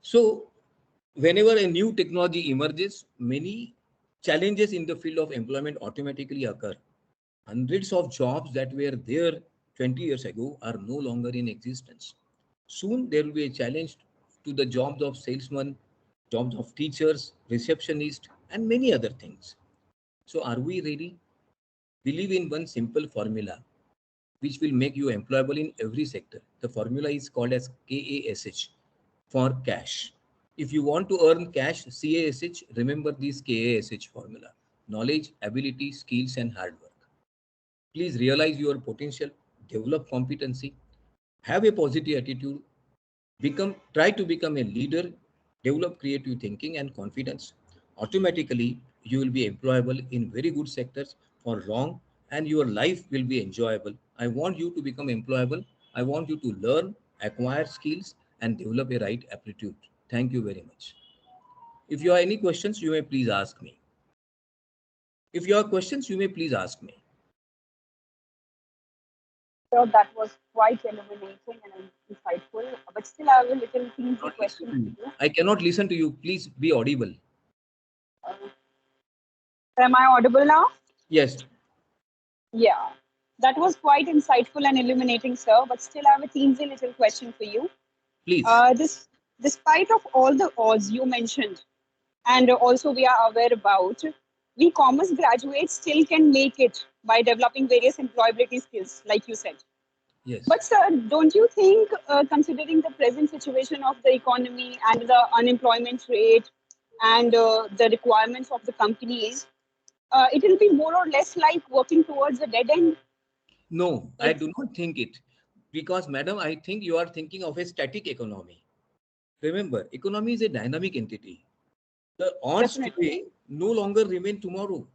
So whenever a new technology emerges, many challenges in the field of employment automatically occur. Hundreds of jobs that were there 20 years ago are no longer in existence. Soon there will be a challenge to the jobs of salesmen, jobs of teachers, receptionists, and many other things. So are we ready? Believe in one simple formula which will make you employable in every sector. The formula is called as KASH for cash. If you want to earn cash, CASH, remember this KASH formula: knowledge, ability, skills, and hard work. Please realize your potential, develop competency, have a positive attitude, try to become a leader, develop creative thinking and confidence. Automatically, you will be employable in very good sectors for long, and your life will be enjoyable. I want you to become employable. I want you to learn, acquire skills, and develop a right aptitude. Thank you very much. If you have any questions, you may please ask me. If you have questions, you may please ask me. So that was quite illuminating and insightful. But still, I have a little teensy question for you. I cannot listen to you. Please be audible. Am I audible now? Yes. Yeah. That was quite insightful and illuminating, sir. But still, I have a teensy little question for you. Please. Despite of all the odds you mentioned, and also we are aware about, we commerce graduates still can make it by developing various employability skills, like you said. Yes. But sir, don't you think, considering the present situation of the economy and the unemployment rate and the requirements of the companies, it will be more or less like working towards a dead end? No, I do not think it. Because, madam, I think you are thinking of a static economy. Remember, economy is a dynamic entity. The odds today no longer remain tomorrow.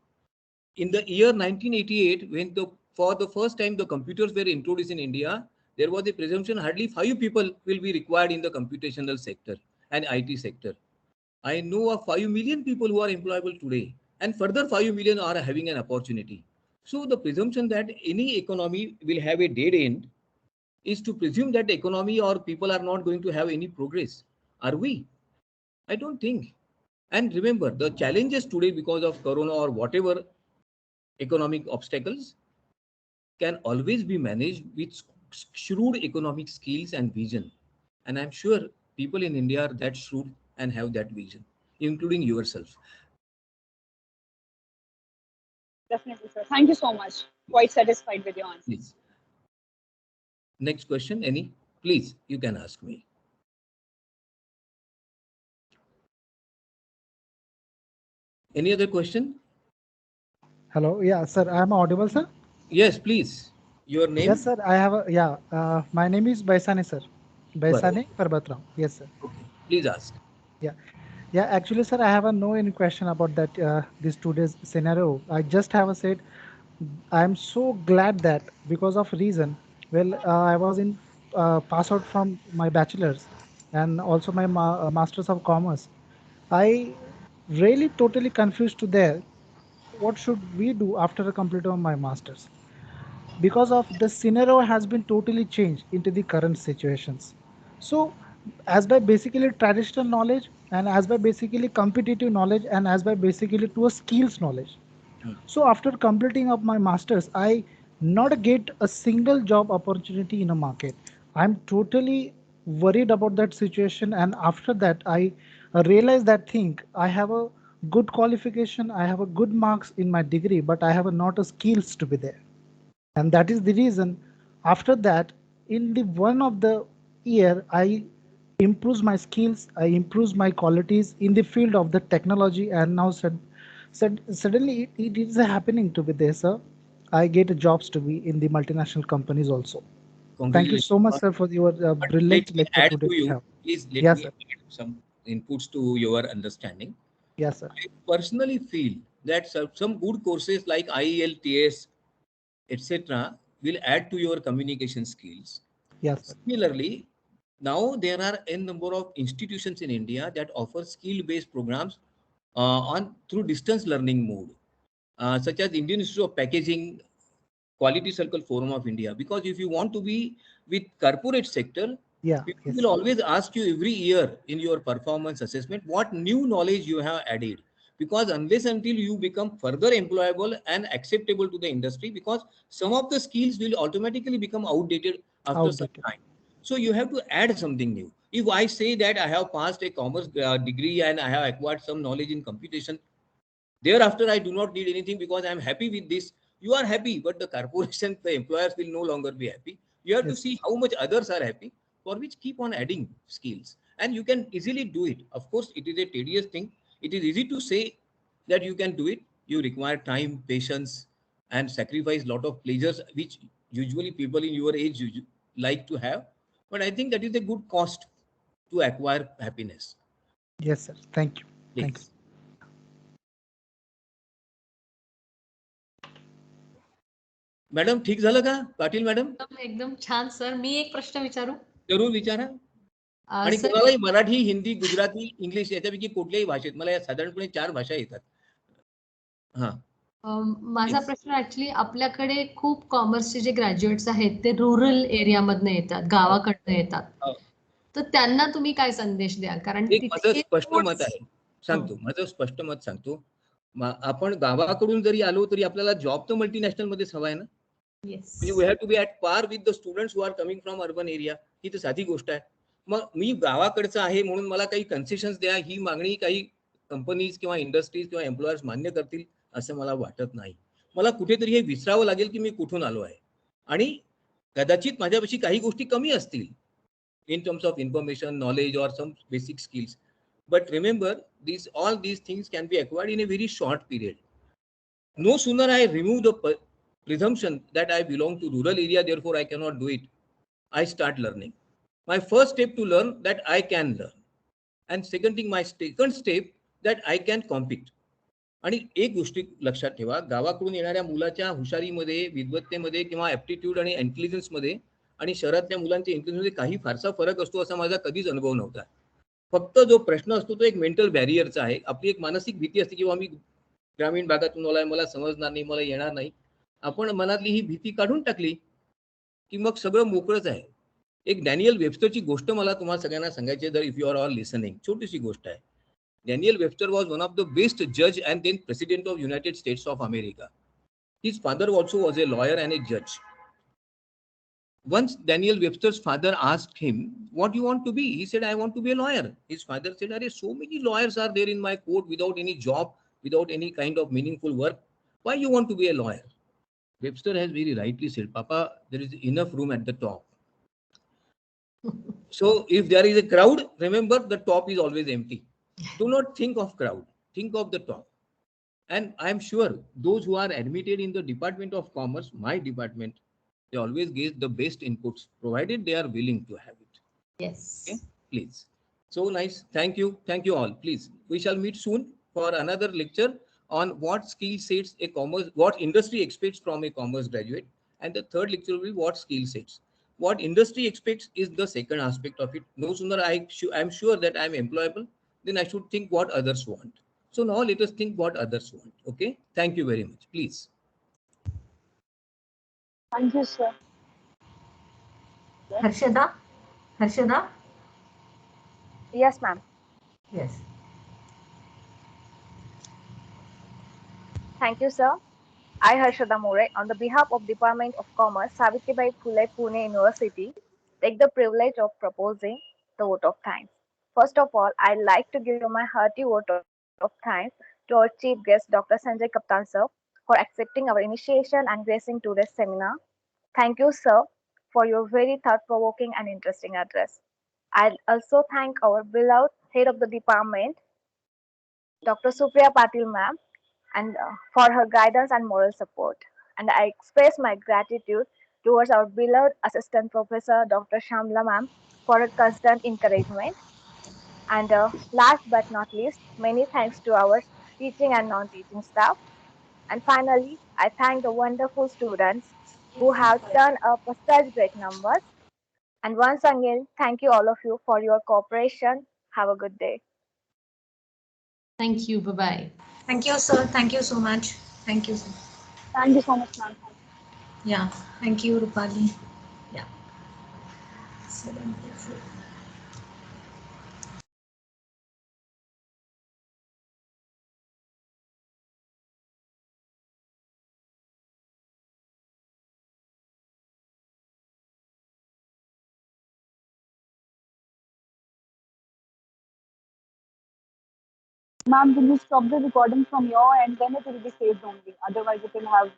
In the year 1988, when for the first time the computers were introduced in India, there was a presumption hardly 5 people will be required in the computational sector and IT sector. I know of 5 million people who are employable today, and further 5 million are having an opportunity. So the presumption that any economy will have a dead end is to presume that economy or people are not going to have any progress. Are we? I don't think. And remember, the challenges today because of Corona or whatever economic obstacles can always be managed with shrewd economic skills and vision. And I'm sure people in India are that shrewd and have that vision, including yourself. Definitely, sir. Thank you so much. Quite satisfied with your answer. Please. Next question, any? Please, you can ask me. Any other question? Hello. Yeah, sir. I am audible, sir. Yes, please. Your name? Yes, sir. I have a, my name is Baisane, sir. Baisane Parbatrao. Yes, sir. Okay. Please ask. Yeah. Yeah, actually, sir, I have no any question about that, this today's scenario. I just have a said, I'm so glad that because of reason, well, I was in pass out from my bachelor's and also my master's of commerce. I really totally confused to there. What should we do after completing my master's? Because of the scenario has been totally changed into the current situations. So as by basically traditional knowledge and as by basically competitive knowledge and as by basically to a skills knowledge. So after completing of my masters, I not get a single job opportunity in a market. I'm totally worried about that situation. And after that, I realized that thing. I have a good qualification. I have a good marks in my degree, but I have not a skills to be there. And that is the reason after that in the one of the year I improves my skills, I improves my qualities in the field of the technology, and now suddenly it is happening to be there, sir. I get jobs to be in the multinational companies also. Thank you so much, sir, for your brilliant lecture today. Please let yes, me sir. add some inputs to your understanding. Yes, sir. I personally feel that some good courses like IELTS, etc., will add to your communication skills. Yes, sir. Similarly, now there are a number of institutions in India that offer skill-based programs through distance learning mode, such as Indian Institute of Packaging, Quality Circle Forum of India. Because if you want to be with corporate sector, Yeah. People Yes. will always ask you every year in your performance assessment what new knowledge you have added. Because unless until you become further employable and acceptable to the industry, because some of the skills will automatically become outdated after some Outdated. time. So you have to add something new. If I say that I have passed a commerce degree and I have acquired some knowledge in computation, thereafter I do not need anything because I am happy with this. You are happy, but the corporation, the employers will no longer be happy. You have to Yes. see how much others are happy, for which keep on adding skills. And you can easily do it. Of course, it is a tedious thing. It is easy to say that you can do it. You require time, patience, and sacrifice lot of pleasures, which usually people in your age like to have. But I think that is a good cost to acquire happiness. Yes, sir. Thank you. Thank you. Please. Madam ठीक झालं का Patil madam? एकदम छान sir. मी एक प्रश्न विचारू? जरूर विचारा. आणि कोणालाही मराठी, हिंदी, गुजराती, इंग्लिश याच्यापैकी कुठल्याही भाषेत, मला साधारणपणे 4 भाषा येतात. हा. माझा प्रश्न ऍक्च्युली आपल्याकडे खूप कॉमर्सचे जे ग्रॅज्युएट्स आहेत ते रुरल एरियामधनं येतात, गावाकडनं येतात. तर त्यांना तुम्ही काय संदेश द्याल? कारण माझं स्पष्ट मत आहे. सांगतो, माझं स्पष्ट मत सांगतो. आपण गावाकडून जरी आलो तरी आपल्याला जॉब तर मल्टीनॅशनल मध्येच हवा आहे ना. म्हणजे we have to be at par with the students who are coming from urban area. ही तर साधी गोष्ट आहे. मग मी गावाकडचा आहे म्हणून मला काही कन्सेशन्स द्या ही मागणी काही कंपनीज किंवा इंडस्ट्रीज किंवा एम्प्लॉयर्स मान्य करतील असं मला वाटत नाही. मला कुठेतरी हे विसरावं लागेल की मी कुठून आलो आहे. आणि कदाचित माझ्यापाशी काही गोष्टी कमी असतील in terms of information, knowledge, or some basic skills. But remember, all these things can be acquired in a very short period. No sooner I remove the presumption that I belong to rural area, therefore I cannot do it, I start learning. My first step to learn that I can learn. And second thing, my second step that I can compete. आणि एक गोष्टी लक्षात ठेवा, गावाकडून येणाऱ्या मुलाच्या हुशारीमध्ये, विद्वत्तेमध्ये किंवा aptitude आणि इंटेलिजन्समध्ये आणि शहरातल्या मुलांच्या इंटेलिजन्समध्ये काही फारसा फरक असतो असा माझा कधीच अनुभव नव्हता. फक्त जो प्रश्न असतो तो एक मेंटल बॅरियरचा आहे. आपली एक मानसिक भीती असते की मी ग्रामीण भागातून आलोय, मला समजणार नाही, मला येणार नाही. आपण मनातली ही भीती काढून टाकली की मग सगळं मोकळंच आहे. एक डॅनियल वेबस्टरची गोष्ट मला तुम्हाला सगळ्यांना सांगायची आहे, जर if you are all listening. छोटीशी गोष्ट आहे. Daniel Webster was one of the best judge and then president of United States of America. His father also was a lawyer and a judge. Once Daniel Webster's father asked him, what do you want to be? He said, I want to be a lawyer. His father said, Arey, so many lawyers are there in my court without any job, without any kind of meaningful work. Why you want to be a lawyer? Webster has very rightly said, Papa, there is enough room at the top. So if there is a crowd, remember the top is always empty. Do not think of crowd, think of the top. And I'm sure those who are admitted in the Department of Commerce, my department, they always get the best inputs, provided they are willing to have it. Yes. Okay, please. So nice. Thank you all. Please, we shall meet soon for another lecture on what skill sets what industry expects from a commerce graduate. And the third lecture will be what skill sets. What industry expects is the second aspect of it. No sooner I'm sure that I'm employable, then I should think what others want. So now let us think what others want. Okay. Thank you very much. Please. Thank you, sir. Harshada? Yes, ma'am. Yes. Thank you, sir. I, Harshada More, on the behalf of Department of Commerce, Savitribai Phule, Pune University, take the privilege of proposing the vote of thanks. First of all, I'd like to give my hearty vote of thanks to our chief guest, Dr. Sanjay Kaptan, sir, for accepting our initiation and gracing today's seminar. Thank you, sir, for your very thought-provoking and interesting address. I'll also thank our beloved head of the department, Dr. Supriya Patil, ma'am, and for her guidance and moral support. And I express my gratitude towards our beloved assistant professor, Dr. Shamla, ma'am, for her constant encouragement. And last but not least, many thanks to our teaching and non-teaching staff. And finally, I thank the wonderful students who have turned up such great numbers. And once again, thank you all of you for your cooperation. Have a good day. Thank you. Bye-bye. Thank you, sir. Thank you so much. Thank you, sir. Thank you so much, ma'am. Yeah. Thank you, Rupali. Yeah. Ma'am, will you stop the recording from your end? Then it will be saved only. Otherwise, it will have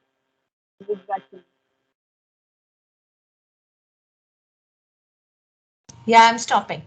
zigzag thing. Yeah, I'm stopping.